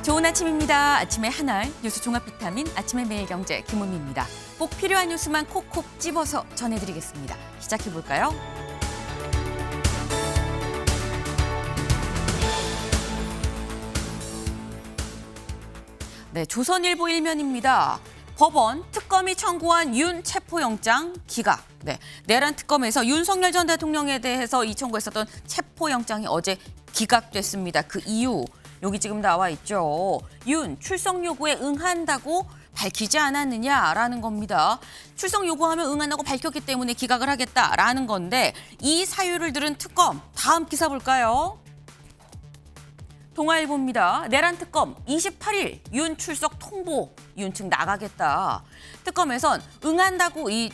좋은 아침입니다. 아침의 하나알 뉴스 종합 비타민 아침의 매일경제 김은미입니다. 꼭 필요한 뉴스만 콕콕 집어서 전해드리겠습니다. 시작해볼까요? 네, 조선일보 일면입니다. 법원 특검이 청구한 윤 체포영장 기각. 네, 내란 특검에서 윤석열 전 대통령에 대해서 이 청구했었던 체포영장이 어제 기각됐습니다. 그 이유 여기 지금 나와 있죠. 윤 출석 요구에 응한다고 밝히지 않았느냐라는 겁니다. 출석 요구하면 응한다고 밝혔기 때문에 기각을 하겠다라는 건데 이 사유를 들은 특검 다음 기사 볼까요? 동아일보입니다. 내란 특검 28일 윤 출석 통보. 윤 측 나가겠다. 특검에선 응한다고 이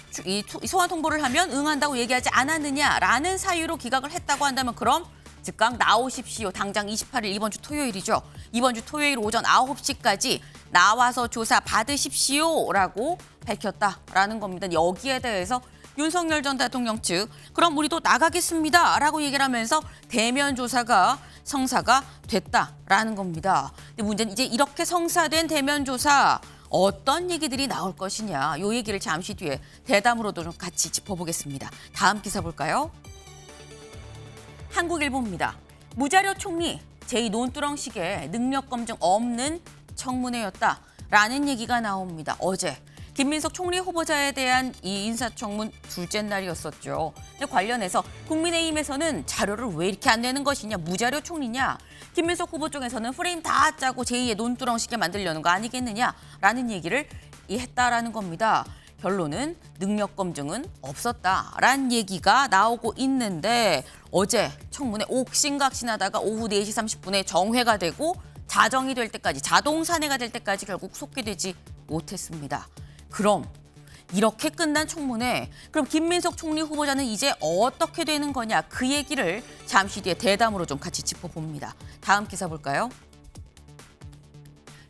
소환 통보를 하면 응한다고 얘기하지 않았느냐라는 사유로 기각을 했다고 한다면 그럼 즉각 나오십시오. 당장 28일 이번 주 토요일이죠. 이번 주 토요일 오전 9시까지 나와서 조사 받으십시오라고 밝혔다라는 겁니다. 여기에 대해서 윤석열 전 대통령 측 그럼 우리도 나가겠습니다라고 얘기를 하면서 대면 조사가 성사가 됐다라는 겁니다. 근데 문제는 이제 이렇게 성사된 대면 조사 어떤 얘기들이 나올 것이냐. 이 얘기를 잠시 뒤에 대담으로도 좀 같이 짚어보겠습니다. 다음 기사 볼까요? 한국일보입니다. 무자료 총리 제2논두렁식의 능력 검증 없는 청문회였다라는 얘기가 나옵니다. 어제 김민석 총리 후보자에 대한 이 인사청문 둘째 날이었었죠. 관련해서 국민의힘에서는 자료를 왜 이렇게 안 내는 것이냐, 무자료 총리냐. 김민석 후보 쪽에서는 프레임 다 짜고 제2의 논두렁식에 만들려는 거 아니겠느냐라는 얘기를 했다라는 겁니다. 결론은 능력 검증은 없었다라는 얘기가 나오고 있는데 어제 청문회 옥신각신하다가 오후 4시 30분에 정회가 되고 자정이 될 때까지 자동 산회가 될 때까지 결국 속개되지 못했습니다. 그럼 이렇게 끝난 청문회 그럼 김민석 총리 후보자는 이제 어떻게 되는 거냐 그 얘기를 잠시 뒤에 대담으로 좀 같이 짚어봅니다. 다음 기사 볼까요?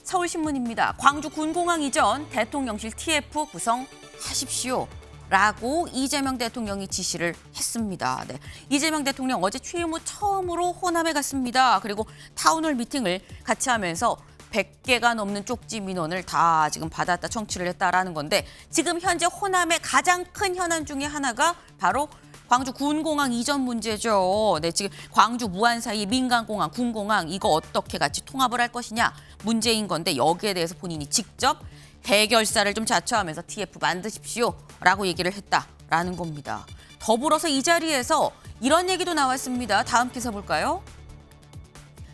서울신문입니다. 광주 군공항 이전 대통령실 TF 구성하십시오. 라고 이재명 대통령이 지시를 했습니다. 네. 이재명 대통령 어제 취임 후 처음으로 호남에 갔습니다. 그리고 타운홀 미팅을 같이 하면서 100개가 넘는 쪽지 민원을 다 지금 받았다 청취를 했다라는 건데 지금 현재 호남의 가장 큰 현안 중에 하나가 바로 광주 군공항 이전 문제죠. 네, 지금 광주 무안 사이 민간공항, 군공항 이거 어떻게 같이 통합을 할 것이냐 문제인 건데 여기에 대해서 본인이 직접 해결사를 좀 자처하면서 TF 만드십시오라고 얘기를 했다라는 겁니다. 더불어서 이 자리에서 이런 얘기도 나왔습니다. 다음 기사 볼까요?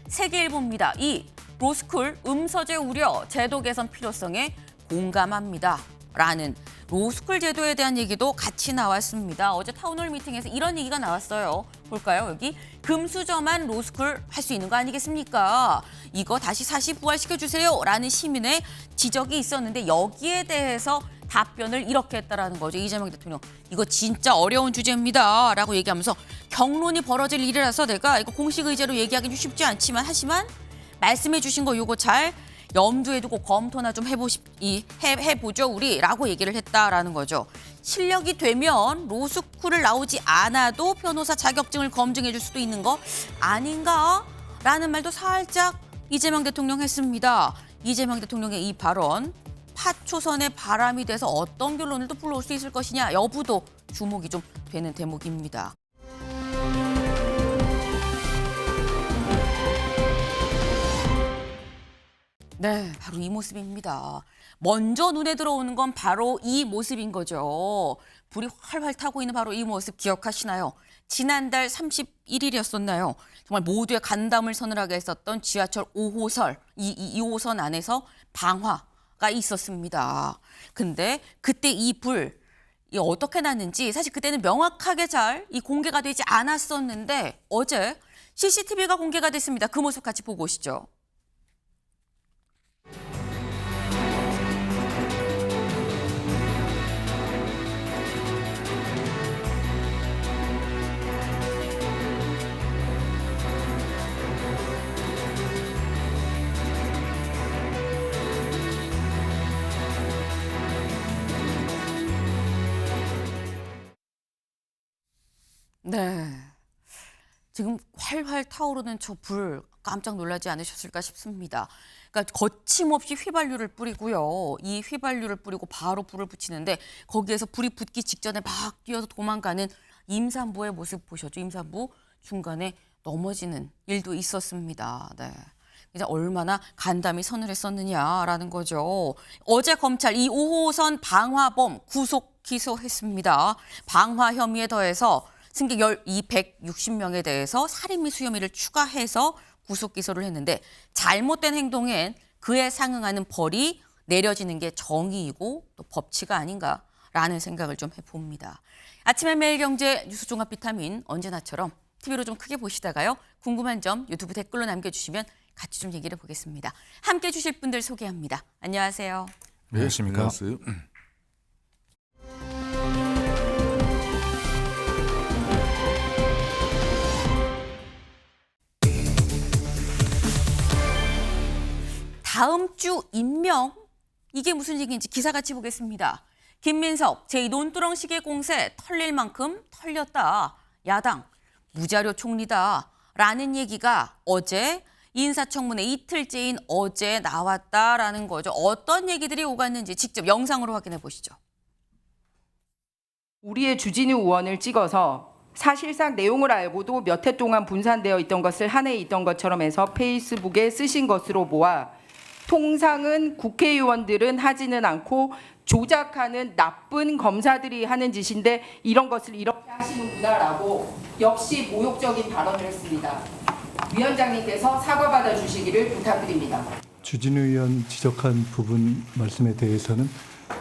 세계일보입니다. 이 로스쿨 음서제 우려 제도 개선 필요성에 공감합니다. 라는 로스쿨 제도에 대한 얘기도 같이 나왔습니다. 어제 타운홀 미팅에서 이런 얘기가 나왔어요. 볼까요? 여기 금수저만 로스쿨 할 수 있는 거 아니겠습니까? 이거 다시 사시 부활시켜주세요. 라는 시민의 지적이 있었는데 여기에 대해서 답변을 이렇게 했다라는 거죠. 이재명 대통령. 이거 진짜 어려운 주제입니다. 라고 얘기하면서 경론이 벌어질 일이라서 내가 이거 공식 의제로 얘기하기는 쉽지 않지만 하지만 말씀해 주신 거 요거 잘 염두에 두고 검토나 좀 해보죠 우리라고 얘기를 했다라는 거죠. 실력이 되면 로스쿨을 나오지 않아도 변호사 자격증을 검증해 줄 수도 있는 거 아닌가라는 말도 살짝 이재명 대통령 했습니다. 이재명 대통령의 이 발언 파초선의 바람이 돼서 어떤 결론을 또 불러올 수 있을 것이냐 여부도 주목이 좀 되는 대목입니다. 네, 바로 이 모습입니다. 먼저 눈에 들어오는 건 바로 이 모습인 거죠. 불이 활활 타고 있는 바로 이 모습 기억하시나요? 지난달 31일이었었나요? 정말 모두의 간담을 서늘하게 했었던 지하철 5호선, 이 2호선 안에서 방화가 있었습니다. 근데 그때 이 불, 어떻게 났는지 사실 그때는 명확하게 잘 공개가 되지 않았었는데 어제 CCTV가 공개가 됐습니다. 그 모습 같이 보고 오시죠. 네. 지금 활활 타오르는 저 불 깜짝 놀라지 않으셨을까 싶습니다. 그러니까 거침없이 휘발유를 뿌리고요. 이 휘발유를 뿌리고 바로 불을 붙이는데 거기에서 불이 붙기 직전에 막 뛰어서 도망가는 임산부의 모습 보셨죠? 임산부 중간에 넘어지는 일도 있었습니다. 네. 이제 얼마나 간담이 서늘했었느냐라는 거죠. 어제 검찰 이 5호선 방화범 구속 기소했습니다. 방화 혐의에 더해서 승객 260명에 대해서 살인 및 수혐의를 추가해서 구속 기소를 했는데 잘못된 행동엔 그에 상응하는 벌이 내려지는 게 정의이고 또 법치가 아닌가라는 생각을 좀 해봅니다. 아침의 매일경제 뉴스 종합 비타민 언제나처럼 TV로 좀 크게 보시다가요. 궁금한 점 유튜브 댓글로 남겨주시면 같이 좀 얘기를 보겠습니다. 함께 해주실 분들 소개합니다. 안녕하세요. 네, 안녕하십니까. 안녕하세요. 다음 주 임명? 이게 무슨 얘기인지 기사 같이 보겠습니다. 김민석 제2논두렁 시계 공세 털릴 만큼 털렸다. 야당 무자료 총리다. 라는 얘기가 어제 인사청문회 이틀째인 어제 나왔다라는 거죠. 어떤 얘기들이 오갔는지 직접 영상으로 확인해 보시죠. 우리의 주진우 의원을 찍어서 사실상 내용을 알고도 몇 해 동안 분산되어 있던 것을 한 해 있던 것처럼 해서 페이스북에 쓰신 것으로 보아 통상은 국회의원들은 하지는 않고 조작하는 나쁜 검사들이 하는 짓인데 이런 것을 이렇게 하시는구나라고 역시 모욕적인 발언을 했습니다. 위원장님께서 사과받아 주시기를 부탁드립니다. 주진우 의원 지적한 부분 말씀에 대해서는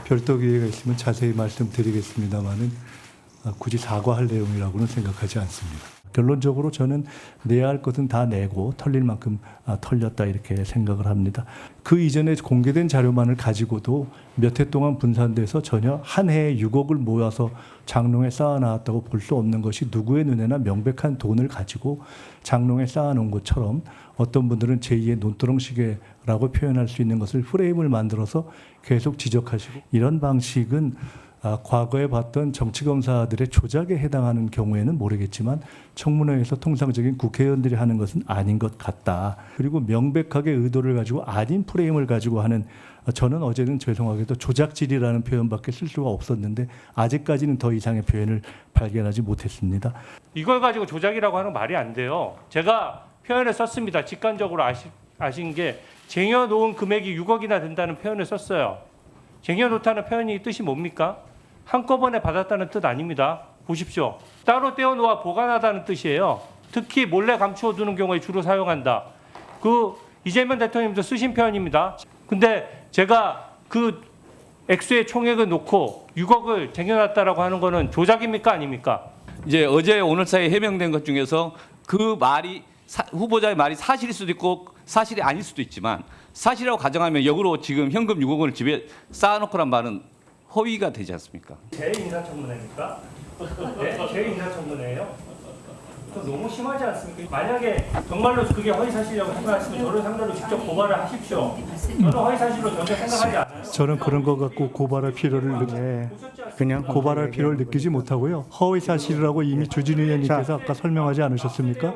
별도 기회가 있으면 자세히 말씀드리겠습니다만은 굳이 사과할 내용이라고는 생각하지 않습니다. 결론적으로 저는 내야 할 것은 다 내고 털릴 만큼 털렸다 이렇게 생각을 합니다. 그 이전에 공개된 자료만을 가지고도 몇 해 동안 분산돼서 전혀 한 해에 6억을 모아서 장롱에 쌓아놨다고 볼 수 없는 것이 누구의 눈에나 명백한 돈을 가지고 장롱에 쌓아놓은 것처럼 어떤 분들은 제2의 논두렁 시계라고 표현할 수 있는 것을 프레임을 만들어서 계속 지적하시고 이런 방식은 과거에 봤던 정치검사들의 조작에 해당하는 경우에는 모르겠지만 청문회에서 통상적인 국회의원들이 하는 것은 아닌 것 같다. 그리고 명백하게 의도를 가지고 아닌 프레임을 가지고 하는 저는 어제는 죄송하게도 조작질이라는 표현밖에 쓸 수가 없었는데 아직까지는 더 이상의 표현을 발견하지 못했습니다. 이걸 가지고 조작이라고 하는 말이 안 돼요. 제가 표현을 썼습니다. 직관적으로 아신 게 쟁여놓은 금액이 6억이나 된다는 표현을 썼어요. 쟁여놓다는 표현이 뜻이 뭡니까? 한꺼번에 받았다는 뜻 아닙니다. 보십시오. 따로 떼어놓아 보관하다는 뜻이에요. 특히 몰래 감추어두는 경우에 주로 사용한다. 그 이재명 대통령님도 쓰신 표현입니다. 근데 제가 그 액수의 총액을 놓고 6억을 쟁여놨다라고 하는 거는 조작입니까 아닙니까? 이제 어제 오늘 사이에 해명된 것 중에서 그 말이 후보자의 말이 사실일 수도 있고 사실이 아닐 수도 있지만 사실이라고 가정하면 역으로 지금 현금 6억 원을 집에 쌓아놓고란 말은 허위가 되지 않습니까? 제 인사청문회입니까? 네? 제 인사청문회예요? 너무 심하지 않습니까? 만약에 정말로 그게 허위사실이라고 생각하시면 저를 상대로 직접 고발을 하십시오. 저는 허위사실로 전혀 생각하지 않아요. 저는 그런 것 갖고 고발할 필요를 고발할 필요를 느끼지 못하고요. 허위 사실이라고 이미 주진우 의원님께서 아까 설명하지 않으셨습니까?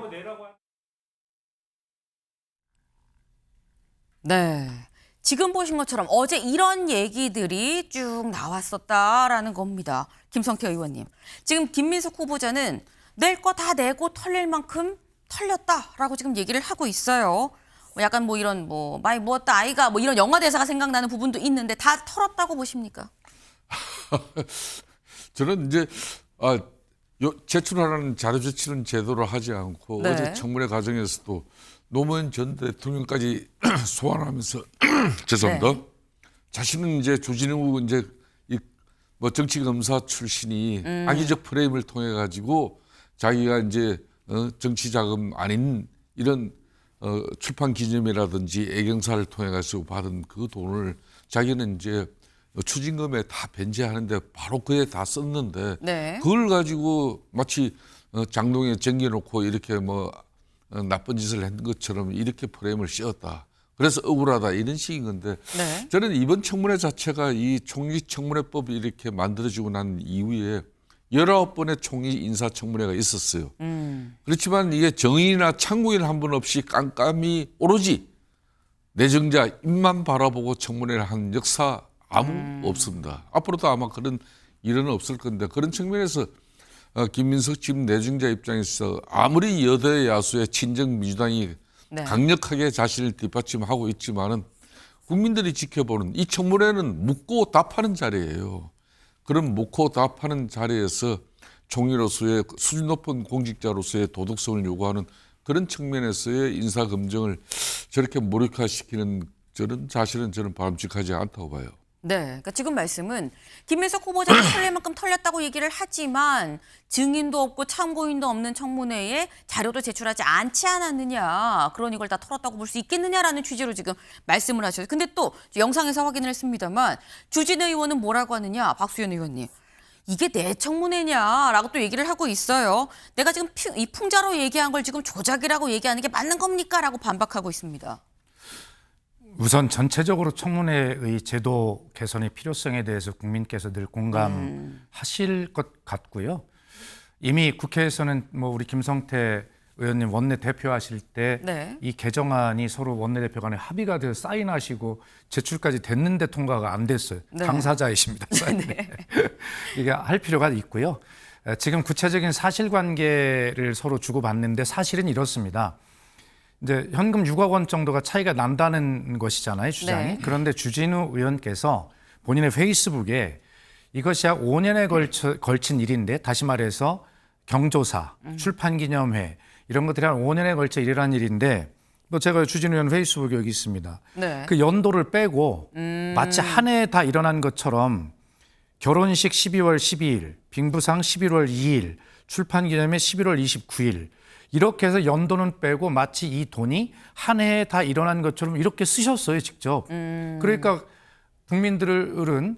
네. 지금 보신 것처럼 어제 이런 얘기들이 쭉 나왔었다라는 겁니다. 김성태 의원님. 지금 김민석 후보자는 낼 거 다 내고 털릴 만큼 털렸다라고 지금 얘기를 하고 있어요. 약간 뭐 이런 뭐 많이 모았다 아이가 뭐 이런 영화 대사가 생각나는 부분도 있는데 다 털었다고 보십니까? 저는 이제 제출하라는 자료 제출은 제대로 하지 않고 네. 어제 청문회 과정에서도 노무현 전 대통령까지 소환하면서 죄송합니다. 네. 자신은 이제 주진우 이제 뭐 정치 검사 출신이 악의적 프레임을 통해 가지고 자기가 이제 정치 자금 아닌 이런 출판 기념회라든지 애경사를 통해 가지고 받은 그 돈을 자기는 이제 추징금에 다 변제하는데 바로 그에 다 썼는데 네. 그걸 가지고 마치 장롱에 쟁여놓고 이렇게 뭐 나쁜 짓을 한 것처럼 이렇게 프레임을 씌웠다. 그래서 억울하다 이런 식인 건데 네. 저는 이번 청문회 자체가 이 총리청문회법이 이렇게 만들어지고 난 이후에 19번의 총리 인사청문회가 있었어요. 그렇지만 이게 정의나 참고인 한 분 없이 깜깜이 오로지 내정자 입만 바라보고 청문회를 한 역사 아무 없습니다. 앞으로도 아마 그런 일은 없을 건데 그런 측면에서 김민석 지금 내정자 입장에서 아무리 여대 야수의 친정 민주당이 네. 강력하게 자신을 뒷받침하고 있지만은 국민들이 지켜보는 이 청문회는 묻고 답하는 자리예요. 그런 묻고 답하는 자리에서 총리로서의 수준 높은 공직자로서의 도덕성을 요구하는 그런 측면에서의 인사검증을 저렇게 무력화시키는 저는 바람직하지 않다고 봐요. 네, 그러니까 지금 말씀은 김민석 후보자가 털릴 만큼 털렸다고 얘기를 하지만 증인도 없고 참고인도 없는 청문회에 자료도 제출하지 않지 않았느냐. 그러니 이걸 다 털었다고 볼 수 있겠느냐라는 취지로 지금 말씀을 하셨어요. 근데 또 영상에서 확인을 했습니다만 주진우 의원은 뭐라고 하느냐. 박수현 의원님. 이게 내 청문회냐라고 또 얘기를 하고 있어요. 내가 지금 이 풍자로 얘기한 걸 지금 조작이라고 얘기하는 게 맞는 겁니까? 라고 반박하고 있습니다. 우선 전체적으로 청문회의 제도 개선의 필요성에 대해서 국민께서 늘 공감하실 것 같고요. 이미 국회에서는 뭐 우리 김성태 의원님 원내 대표하실 때 이 네. 개정안이 서로 원내대표 간에 합의가 되어 사인하시고 제출까지 됐는데 통과가 안 됐어요. 네. 당사자이십니다. 이게 할 필요가 있고요. 지금 구체적인 사실관계를 서로 주고받는데 사실은 이렇습니다. 이제 현금 6억 원 정도가 차이가 난다는 것이잖아요, 주장이. 네. 그런데 주진우 의원께서 본인의 페이스북에 이것이 약 5년에 걸친 일인데, 다시 말해서 경조사, 출판기념회 이런 것들이 한 5년에 걸쳐 일어난 일인데, 뭐 제가 주진우 의원 페이스북에 여기 있습니다. 네. 그 연도를 빼고 마치 한 해에 다 일어난 것처럼 결혼식 12월 12일, 빙부상 11월 2일, 출판기념회 11월 29일 이렇게 해서 연도는 빼고 마치 이 돈이 한 해에 다 일어난 것처럼 이렇게 쓰셨어요, 직접. 그러니까 국민들은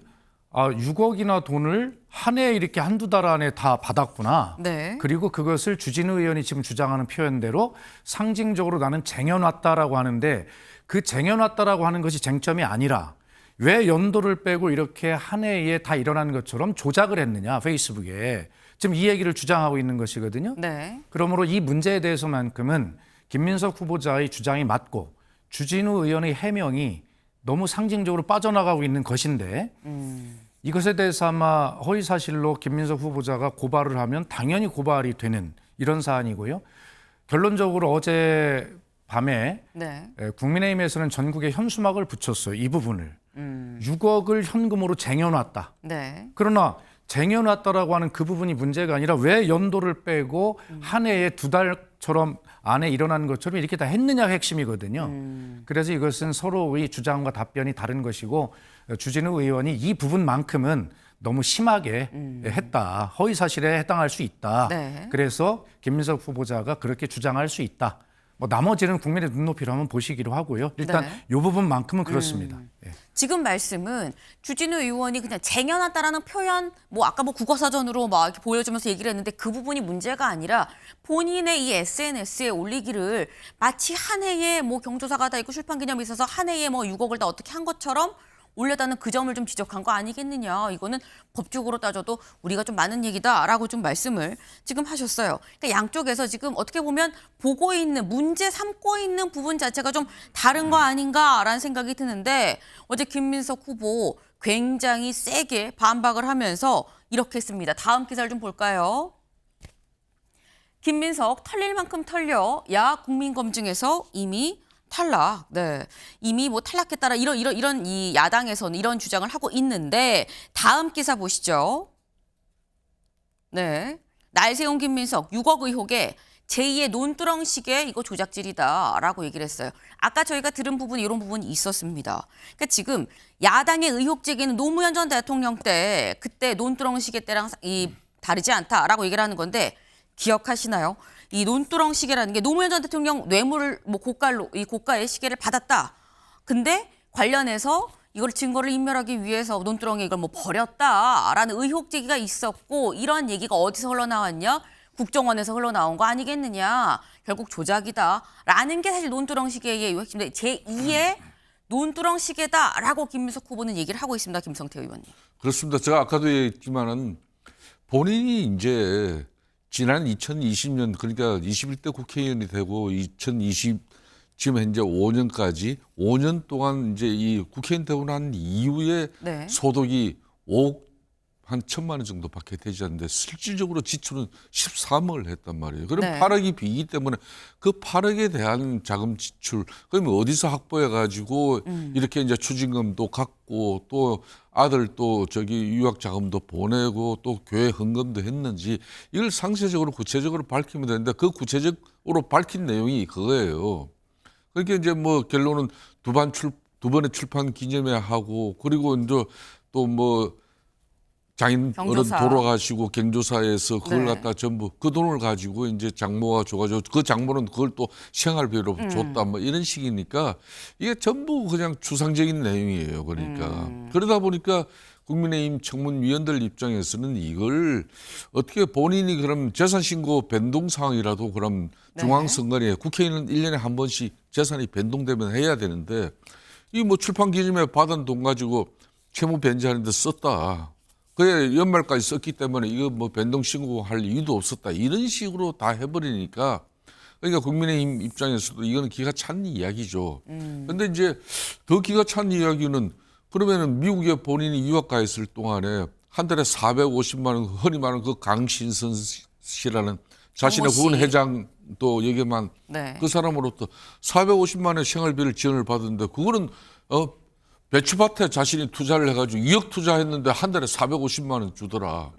6억이나 돈을 한 해에 이렇게 한두 달 안에 다 받았구나. 네. 그리고 그것을 주진우 의원이 지금 주장하는 표현대로 상징적으로 나는 쟁여놨다라고 하는데, 그 쟁여놨다라고 하는 것이 쟁점이 아니라 왜 연도를 빼고 이렇게 한 해에 다 일어난 것처럼 조작을 했느냐, 페이스북에. 지금 이 얘기를 주장하고 있는 것이거든요. 네. 그러므로 이 문제에 대해서만큼은 김민석 후보자의 주장이 맞고 주진우 의원의 해명이 너무 상징적으로 빠져나가고 있는 것인데, 이것에 대해서 아마 허위사실로 김민석 후보자가 고발을 하면 당연히 고발이 되는 이런 사안이고요. 결론적으로 어제 밤에 네. 국민의힘에서는 전국에 현수막을 붙였어요. 이 부분을. 6억을 현금으로 쟁여놨다. 네. 그러나 쟁여놨다라고 하는 그 부분이 문제가 아니라 왜 연도를 빼고 한 해에 두 달처럼 안에 일어난 것처럼 이렇게 다 했느냐가 핵심이거든요. 그래서 이것은 서로의 주장과 답변이 다른 것이고, 주진우 의원이 이 부분만큼은 너무 심하게 했다. 허위사실에 해당할 수 있다. 네. 그래서 김민석 후보자가 그렇게 주장할 수 있다. 뭐 나머지는 국민의 눈높이로 한번 보시기로 하고요. 일단 네. 이 부분만큼은 그렇습니다. 예. 지금 말씀은 주진우 의원이 그냥 쟁여놨다라는 표현, 뭐 아까 뭐 국어사전으로 막 이렇게 보여주면서 얘기를 했는데 그 부분이 문제가 아니라 본인의 이 SNS에 올리기를 마치 한 해에 뭐 경조사가 다 있고 출판기념이 있어서 한 해에 뭐 6억을 다 어떻게 한 것처럼 올렸다는 그 점을 좀 지적한 거 아니겠느냐. 이거는 법적으로 따져도 우리가 좀 많은 얘기다라고 좀 말씀을 지금 하셨어요. 그러니까 양쪽에서 지금 어떻게 보면 보고 있는, 문제 삼고 있는 부분 자체가 좀 다른 거 아닌가라는 생각이 드는데, 어제 김민석 후보 굉장히 세게 반박을 하면서 이렇게 했습니다. 다음 기사를 좀 볼까요? 김민석 털릴 만큼 털려. 야 국민검증에서 이미 탈락. 네. 이미 뭐 탈락했다라 이런 이 야당에서는 이런 주장을 하고 있는데, 다음 기사 보시죠. 네. 날 세운 김민석 6억 의혹에 제2의 논두렁식의 이거 조작질이다라고 얘기를 했어요. 아까 저희가 들은 부분 이런 부분이 있었습니다. 그러니까 지금 야당의 의혹 제기는 노무현 전 대통령 때 그때 논두렁식의 때랑 다르지 않다라고 얘기를 하는 건데, 기억하시나요? 이 논두렁 시계라는 게 노무현 전 대통령 뇌물을 뭐 고가의 시계를 받았다. 근데 관련해서 이걸 증거를 인멸하기 위해서 논두렁에 이걸 뭐 버렸다라는 의혹 제기가 있었고, 이런 얘기가 어디서 흘러나왔냐? 국정원에서 흘러나온 거 아니겠느냐. 결국 조작이다라는 게 사실 논두렁 시계의 핵심인데, 제2의 논두렁 시계다라고 김민석 후보는 얘기를 하고 있습니다. 김성태 의원님. 그렇습니다. 제가 아까도 얘기했지만은 본인이 이제 지난 2020년 그러니까 21대 국회의원이 되고 2020 지금 현재 5년까지 5년 동안 이제 이 국회의원 되고 난 이후에 네. 소득이 5억 한 1,000만 원 정도밖에 되지 않는데 실질적으로 지출은 13억을 했단 말이에요. 그럼 네. 8억이 비기 때문에 그 8억에 대한 자금 지출 그러면 어디서 확보해 가지고 이렇게 이제 추징금도 갖고 또 아들 또 저기 유학 자금도 보내고 또 교회 헌금도 했는지 이걸 상세적으로 구체적으로 밝히면 되는데 그 구체적으로 밝힌 내용이 그거예요. 그러니까 이제 뭐 결론은 두 번의 출판 기념회 하고 그리고 이제 또 뭐 장인 경조사. 어른 돌아가시고 경조사에서 그걸 네. 갖다 전부 그 돈을 가지고 이제 장모가 줘가지고 그 장모는 그걸 또 생활비로 줬다 뭐 이런 식이니까 이게 전부 그냥 추상적인 내용이에요. 그러니까 그러다 보니까 국민의힘 청문위원들 입장에서는 이걸 어떻게 본인이 그럼 재산신고 변동 사항이라도 그럼 네. 중앙선관위에 국회의원은 1년에 한 번씩 재산이 변동되면 해야 되는데 이 뭐 출판 기념회 받은 돈 가지고 채무 변제하는 데 썼다. 그게 연말까지 썼기 때문에 이거 뭐 변동 신고할 이유도 없었다. 이런 식으로 다 해버리니까 그러니까 국민의힘 입장에서도 이거는 기가 찬 이야기죠. 근데 이제 더 기가 찬 이야기는 그러면은 미국에 본인이 유학 가 있을 동안에 한 달에 450만 원, 흔히 말하는 그 강신선 씨라는 자신의 씨. 군 회장도 얘기만 네. 그 사람으로부터 450만 원의 생활비를 지원을 받았는데 그거는 배추밭에 자신이 투자를 해가지고 2억 투자했는데 한 달에 450만 원 주더라.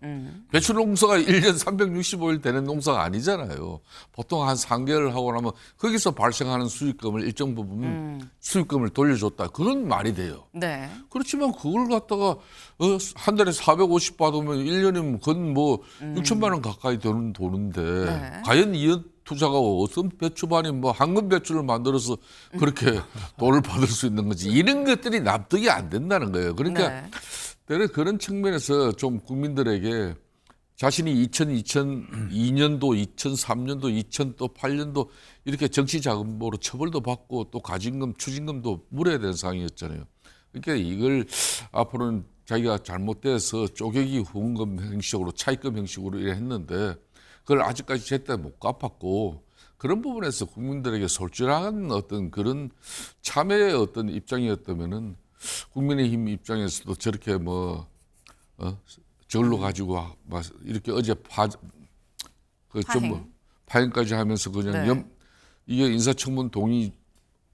배추 농사가 1년 365일 되는 농사가 아니잖아요. 보통 한 3개월 하고 나면 거기서 발생하는 수익금을 일정 부분 수익금을 돌려줬다. 그건 말이 돼요. 네. 그렇지만 그걸 갖다가 한 달에 450 받으면 1년이면 그건 뭐 6천만 원 가까이 되는 돈인데 네. 과연 이 투자가 어떤 배추반이 뭐 황금 배추를 만들어서 그렇게 돈을 받을 수 있는 건지 이런 것들이 납득이 안 된다는 거예요. 그러니까 네. 때려 그런 측면에서 좀 국민들에게 자신이 2002년도, 2003년도, 2008년도 이렇게 정치자금으로 처벌도 받고 또 가진금, 추징금도 물어야 되는 상황이었잖아요. 그러니까 이걸 앞으로는 자기가 잘못돼서 쪼개기 후원금 형식으로 차입금 형식으로 이래 했는데 그걸 아직까지 제때 못 갚았고 그런 부분에서 국민들에게 솔직한 어떤 그런 참여의 어떤 입장이었다면은 국민의힘 입장에서도 저렇게 뭐 저걸로 가지고 막 이렇게 어제 파행. 파행까지 하면서 그냥 네. 음. 이게 인사청문 동의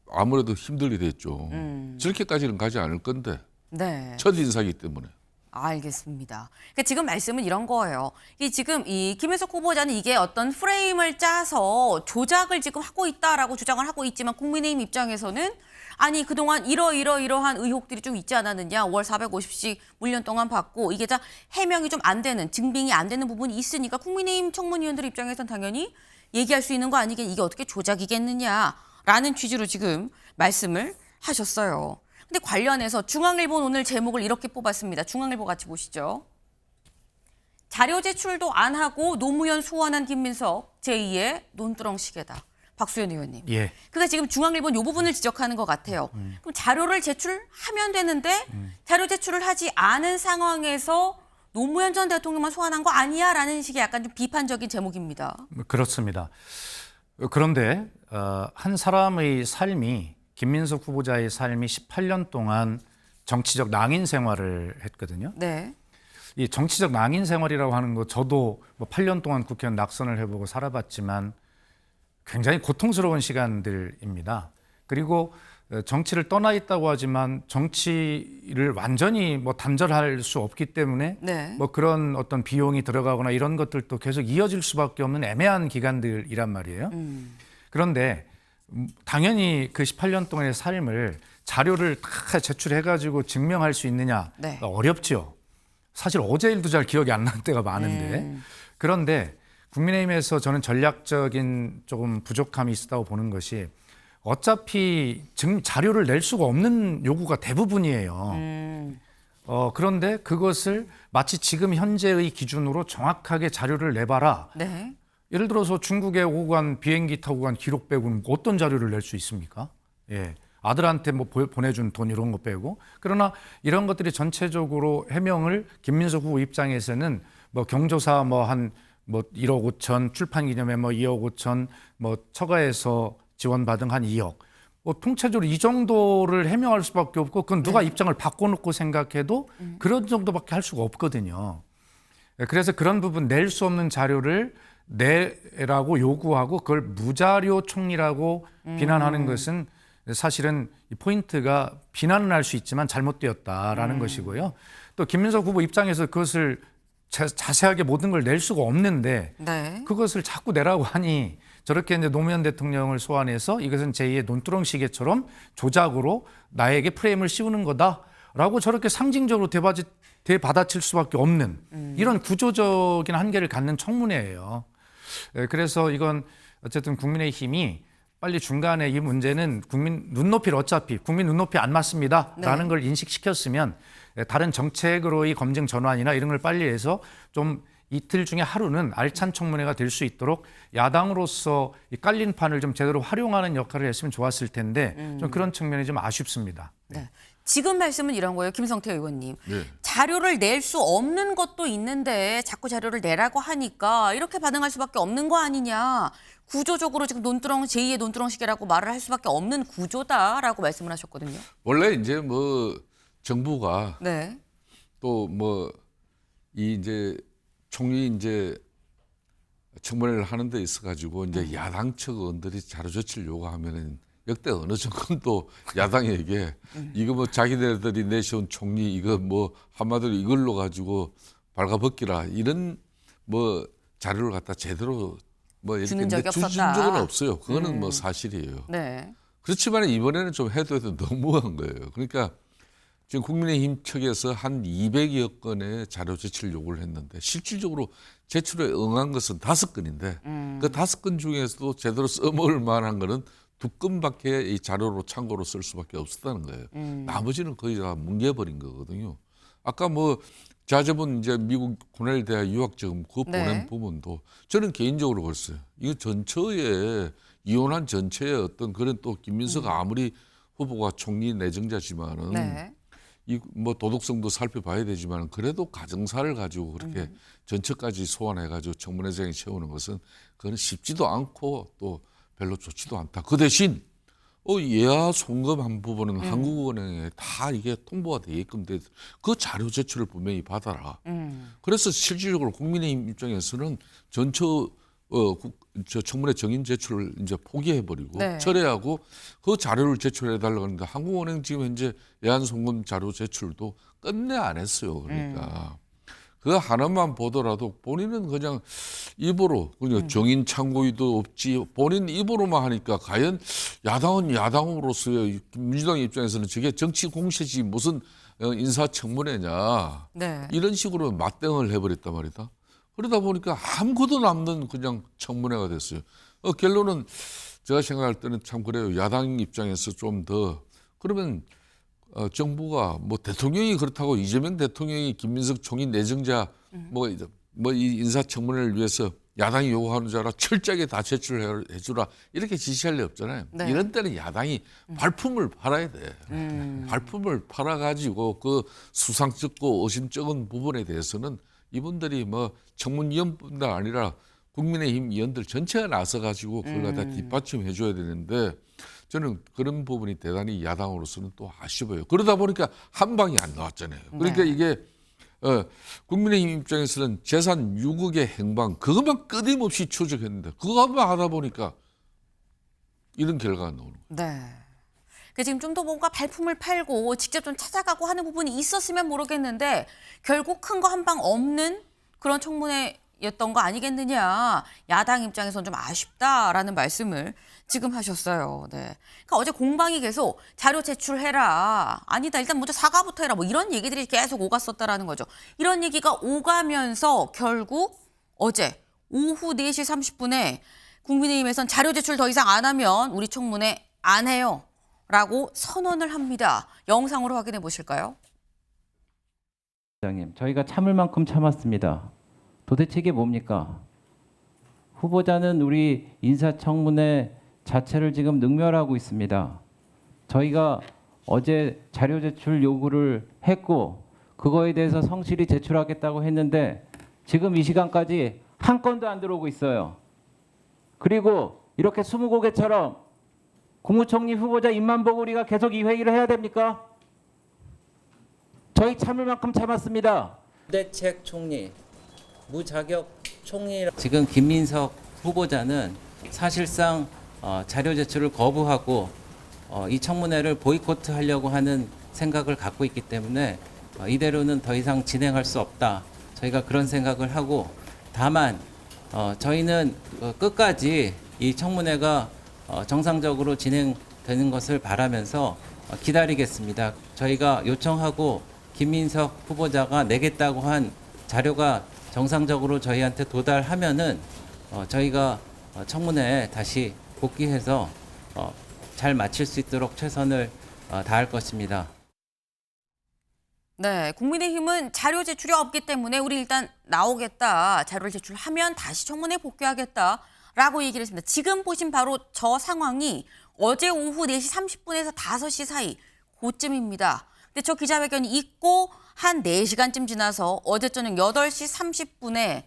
아무래도 힘들게 됐죠. 저렇게까지는 가지 않을 건데 네. 첫 인사이기 때문에. 알겠습니다. 그러니까 지금 말씀은 이런 거예요. 이 지금 이 김혜석 후보자는 이게 어떤 프레임을 짜서 조작을 지금 하고 있다라고 주장을 하고 있지만 국민의힘 입장에서는 아니 그동안 이러한 의혹들이 좀 있지 않았느냐. 5월 450씩 물년 동안 받고 이게 다 해명이 좀 안 되는 증빙이 안 되는 부분이 있으니까 국민의힘 청문위원들 입장에서는 당연히 얘기할 수 있는 거 아니겠 이게 어떻게 조작이겠느냐라는 취지로 지금 말씀을 하셨어요. 근데 관련해서 중앙일보는 오늘 제목을 이렇게 뽑았습니다. 중앙일보 같이 보시죠. 자료 제출도 안 하고 노무현 소환한 김민석 제2의 논두렁 시계다. 박수현 의원님. 예. 그러니까 지금 중앙일보는 이 부분을 지적하는 것 같아요. 그럼 자료를 제출하면 되는데 자료 제출을 하지 않은 상황에서 노무현 전 대통령만 소환한 거 아니야? 라는 식의 약간 좀 비판적인 제목입니다. 그렇습니다. 그런데 한 사람의 삶이 김민석 후보자의 삶이 18년 동안 정치적 낭인 생활을 했거든요. 네. 이 정치적 낭인 생활이라고 하는 거 저도 뭐 8년 동안 국회의원 낙선을 해보고 살아봤지만 굉장히 고통스러운 시간들입니다. 그리고 정치를 떠나 있다고 하지만 정치를 완전히 뭐 단절할 수 없기 때문에 네. 뭐 그런 어떤 비용이 들어가거나 이런 것들도 계속 이어질 수밖에 없는 애매한 기간들이란 말이에요. 그런데 당연히 그 18년 동안의 삶을 자료를 다 제출해가지고 증명할 수 있느냐 네. 어렵죠. 사실 어제 일도 잘 기억이 안 나는 때가 많은데 그런데 국민의힘에서 저는 전략적인 조금 부족함이 있다고 보는 것이 어차피 자료를 낼 수가 없는 요구가 대부분이에요. 그런데 그것을 마치 지금 현재의 기준으로 정확하게 자료를 내봐라. 네. 예를 들어서 중국에 오고 간 비행기 타고 간 기록 빼고는 어떤 자료를 낼 수 있습니까? 예. 아들한테 뭐 보내준 돈 이런 거 빼고. 그러나 이런 것들이 전체적으로 해명을 김민석 후보 입장에서는 뭐 경조사 뭐 한 뭐 1억 5천, 출판 기념회 뭐 2억 5천, 뭐 처가에서 지원받은 한 2억. 뭐 통체적으로 이 정도를 해명할 수밖에 없고 그건 누가 입장을 바꿔놓고 생각해도 그런 정도밖에 할 수가 없거든요. 그래서 그런 부분 낼 수 없는 자료를 내라고 요구하고 그걸 무자료 총리라고 비난하는 것은 사실은 이 포인트가 비난은 할 수 있지만 잘못되었다라는 것이고요. 또 김민석 후보 입장에서 그것을 자세하게 모든 걸 낼 수가 없는데 네. 그것을 자꾸 내라고 하니 저렇게 이제 노무현 대통령을 소환해서 이것은 제2의 논두렁 시계처럼 조작으로 나에게 프레임을 씌우는 거다라고 저렇게 상징적으로 대받아칠 수밖에 없는 이런 구조적인 한계를 갖는 청문회예요. 그래서 이건 어쨌든 국민의힘이 빨리 중간에 이 문제는 국민 눈높이를 어차피 국민 눈높이 안 맞습니다라는 걸 인식시켰으면 다른 정책으로의 검증 전환이나 이런 걸 빨리 해서 좀 이틀 중에 하루는 알찬 청문회가 될 수 있도록 야당으로서 이 깔린 판을 좀 제대로 활용하는 역할을 했으면 좋았을 텐데 좀 그런 측면이 좀 아쉽습니다. 네. 지금 말씀은 이런 거예요, 김성태 의원님. 네. 자료를 낼 수 없는 것도 있는데 자꾸 자료를 내라고 하니까 이렇게 반응할 수밖에 없는 거 아니냐. 구조적으로 지금 제2의 논두렁 시계라고 말을 할 수밖에 없는 구조다라고 말씀을 하셨거든요. 원래 이제 뭐 정부가 네. 또 뭐 이 이제 총리 이제 청문회를 하는 데 있어 가지고 이제 야당 측 의원들이 자료 제출 요구하면은 역대 어느 정권도 야당에게 이거 뭐 자기네들이 내세운 총리 이거 뭐 한마디로 이걸로 가지고 발가벗기라 이런 뭐 자료를 갖다 제대로 뭐 이렇게 주는 적이 주신 없었다. 적은 없어요. 그거는 뭐 사실이에요. 네. 그렇지만 이번에는 좀 해도 너무한 거예요. 그러니까 지금 국민의힘 측에서 한 200여 건의 자료 제출 요구를 했는데 실질적으로 제출에 응한 것은 5건인데 그 5건 중에서도 제대로 써먹을 만한 거는 2건밖에 이 자료로 참고로 쓸 수밖에 없었다는 거예요. 나머지는 거의 다 뭉개버린 거거든요. 아까 뭐 자제분 이제 미국 코넬 대학 유학자금 그거 네. 보낸 부분도 저는 개인적으로 그랬어요. 이거 전체에 이혼한 전체의 어떤 그런 또 김민석 아무리 후보가 총리 내정자지만은 네. 이 뭐 도덕성도 살펴봐야 되지만 그래도 가정사를 가지고 그렇게 전체까지 소환해가지고 청문회장에 채우는 것은 그건 쉽지도 않고 또 별로 좋지도 않다. 그 대신 예하 송금한 부분은 한국은행에 다 이게 통보가 되게끔 돼. 그 자료 제출을 분명히 받아라. 그래서 실질적으로 국민의힘 입장에서는 전처 저 청문회 정인 제출을 이제 포기해버리고 네. 철회하고 그 자료를 제출해달라고 하는데 한국은행 지금 현재 예한 송금 자료 제출도 끝내 안 했어요. 그러니까 그 하나만 보더라도 본인은 그냥 입으로 그냥 정인 참고의도 없지 본인 입으로만 하니까 과연 야당은 야당으로서의 민주당 입장에서는 저게 정치 공세지 무슨 인사청문회냐 네. 이런 식으로 맞대응을 해버렸단 말이다. 그러다 보니까 아무것도 남는 그냥 청문회가 됐어요. 결론은 제가 생각할 때는 참 그래요. 야당 입장에서 좀 더 그러면 정부가 뭐 대통령이 그렇다고 이재명 대통령이 김민석 총리 내정자 뭐 이 인사청문회를 위해서 야당이 요구하는 자라 철저하게 다 제출을 해주라 이렇게 지시할 리 없잖아요. 네. 이런 때는 야당이 발품을 팔아야 돼. 발품을 팔아가지고 그 수상쩍고 의심쩍은 부분에 대해서는 이분들이 뭐 청문위원뿐만 아니라 국민의힘 위원들 전체가 나서가지고 그걸 갖다 뒷받침해 줘야 되는데 저는 그런 부분이 대단히 야당으로서는 또 아쉬워요. 그러다 보니까 한 방이 안 나왔잖아요. 그러니까 네. 이게 국민의힘 입장에서는 재산 6억의 행방 그것만 끊임없이 추적했는데 그것만 하다 보니까 이런 결과가 나오는 거예요. 네. 그 지금 좀 더 뭔가 발품을 팔고 직접 좀 찾아가고 하는 부분이 있었으면 모르겠는데 결국 큰 거 한 방 없는 그런 청문회였던 거 아니겠느냐. 야당 입장에서는 좀 아쉽다라는 말씀을 지금 하셨어요. 네. 그러니까 어제 공방이 계속 자료 제출해라. 아니다. 일단 먼저 사과부터 해라. 뭐 이런 얘기들이 계속 오갔었다라는 거죠. 이런 얘기가 오가면서 결국 어제 오후 4시 30분에 국민의힘에선 자료 제출 더 이상 안 하면 우리 청문회 안 해요. 라고 선언을 합니다. 영상으로 확인해 보실까요? 부장님, 저희가 참을 만큼 참았습니다. 도대체 이게 뭡니까? 후보자는 우리 인사청문회 자체를 지금 능멸하고 있습니다. 저희가 어제 자료 제출 요구를 했고 그거에 대해서 성실히 제출하겠다고 했는데 지금 이 시간까지 한 건도 안 들어오고 있어요. 그리고 이렇게 20곡에처럼 국무총리 후보자 입만 보고 우리가 계속 이 회의를 해야 됩니까? 저희 참을 만큼 참았습니다. 부대책 총리, 무자격 총리. 지금 김민석 후보자는 사실상 자료 제출을 거부하고 이 청문회를 보이콧하려고 하는 생각을 갖고 있기 때문에 이대로는 더 이상 진행할 수 없다. 저희가 그런 생각을 하고, 다만 저희는 끝까지 이 청문회가 정상적으로 진행되는 것을 바라면서 기다리겠습니다. 저희가 요청하고 김민석 후보자가 내겠다고 한 자료가 정상적으로 저희한테 도달하면은 저희가 청문회에 다시 복귀해서 잘 마칠 수 있도록 최선을 다할 것입니다. 네, 국민의힘은 자료 제출이 없기 때문에 우리 일단 나오겠다. 자료를 제출하면 다시 청문회 복귀하겠다라고 얘기를 했습니다. 지금 보신 바로 저 상황이 어제 오후 4시 30분에서 5시 사이 그쯤입니다. 근데 저 기자회견이 있고 한 4시간쯤 지나서 어제 저녁 8시 30분에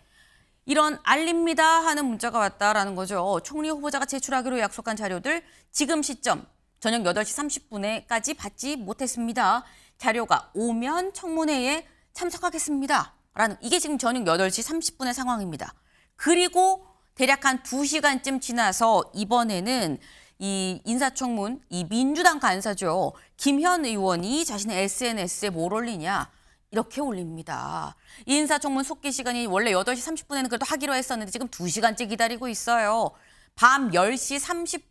이런 알립니다 하는 문자가 왔다라는 거죠. 총리 후보자가 제출하기로 약속한 자료들 지금 시점 저녁 8시 30분에까지 받지 못했습니다. 자료가 오면 청문회에 참석하겠습니다. 라는 이게 지금 저녁 8시 30분의 상황입니다. 그리고 대략 한 2시간쯤 지나서 이번에는 이 인사청문, 이 민주당 간사죠. 김현 의원이 자신의 SNS에 뭘 올리냐. 이렇게 올립니다. 이 인사청문 속기 시간이 원래 8시 30분에는 그래도 하기로 했었는데 지금 2시간째 기다리고 있어요. 밤 10시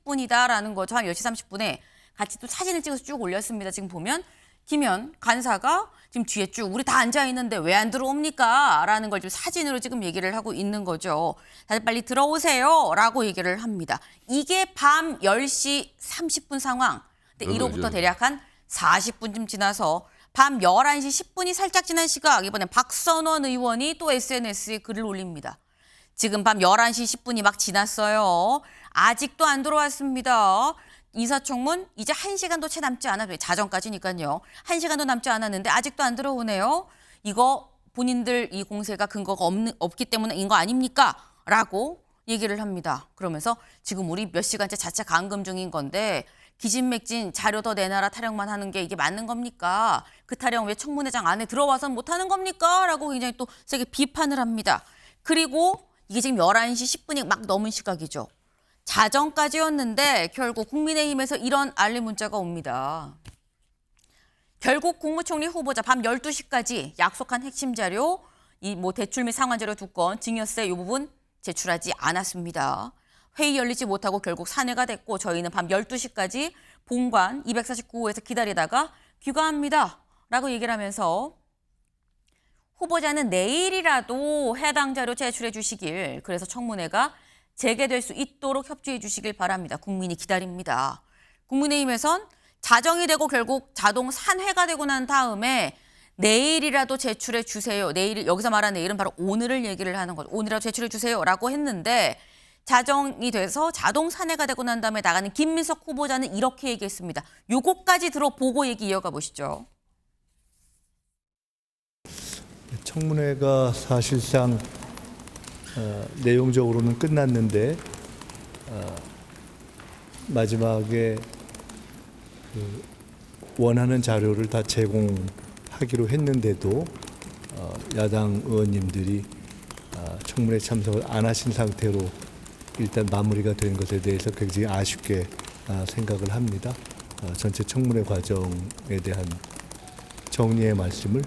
30분이다라는 거죠. 한 10시 30분에 같이 또 사진을 찍어서 쭉 올렸습니다. 지금 보면 김현 간사가 지금 뒤에 쭉 우리 다 앉아 있는데 왜 안 들어옵니까? 라는 걸 지금 사진으로 지금 얘기를 하고 있는 거죠. 다들 빨리 들어오세요. 라고 얘기를 합니다. 이게 밤 10시 30분 상황. 근데 이로부터 대략 한 40분쯤 지나서 밤 11시 10분이 살짝 지난 시각 이번엔 박선원 의원이 또 SNS에 글을 올립니다. 지금 밤 11시 10분이 막 지났어요. 아직도 안 들어왔습니다. 인사청문 이제 1시간도 채 남지 않았어요. 자정까지니까요. 1시간도 남지 않았는데 아직도 안 들어오네요. 이거 본인들 이 공세가 근거가 없기 때문인 거 아닙니까? 라고 얘기를 합니다. 그러면서 지금 우리 몇 시간째 자체 감금 중인 건데 기진맥진 자료 더 내놔라 타령만 하는 게 이게 맞는 겁니까? 그 타령 왜 청문회장 안에 들어와서는 못하는 겁니까? 라고 굉장히 또 세게 비판을 합니다. 그리고 이게 지금 11시 10분이 막 넘은 시각이죠. 자정까지였는데 결국 국민의힘에서 이런 알림 문자가 옵니다. 결국 국무총리 후보자 밤 12시까지 약속한 핵심 자료, 이 뭐 대출 및 상환 자료 2건, 증여세 이 부분 제출하지 않았습니다. 회의 열리지 못하고 결국 산회가 됐고 저희는 밤 12시까지 본관 249호에서 기다리다가 귀가합니다. 라고 얘기를 하면서 후보자는 내일이라도 해당 자료 제출해 주시길, 그래서 청문회가 재개될 수 있도록 협조해 주시길 바랍니다. 국민이 기다립니다. 국민의힘에선 자정이 되고 결국 자동 산회가 되고 난 다음에 내일이라도 제출해 주세요. 내일, 여기서 말하는 내일은 바로 오늘을 얘기를 하는 거죠. 오늘이라도 제출해 주세요라고 했는데 자정이 돼서 자동 산회가 되고 난 다음에 나가는 김민석 후보자는 이렇게 얘기했습니다. 요거까지 들어보고 얘기 이어가 보시죠. 청문회가 사실상 내용적으로는 끝났는데 마지막에 원하는 자료를 다 제공하기로 했는데도 야당 의원님들이 청문회 참석을 안 하신 상태로 일단 마무리가 된 것에 대해서 굉장히 아쉽게 생각을 합니다. 전체 청문회 과정에 대한 정리의 말씀을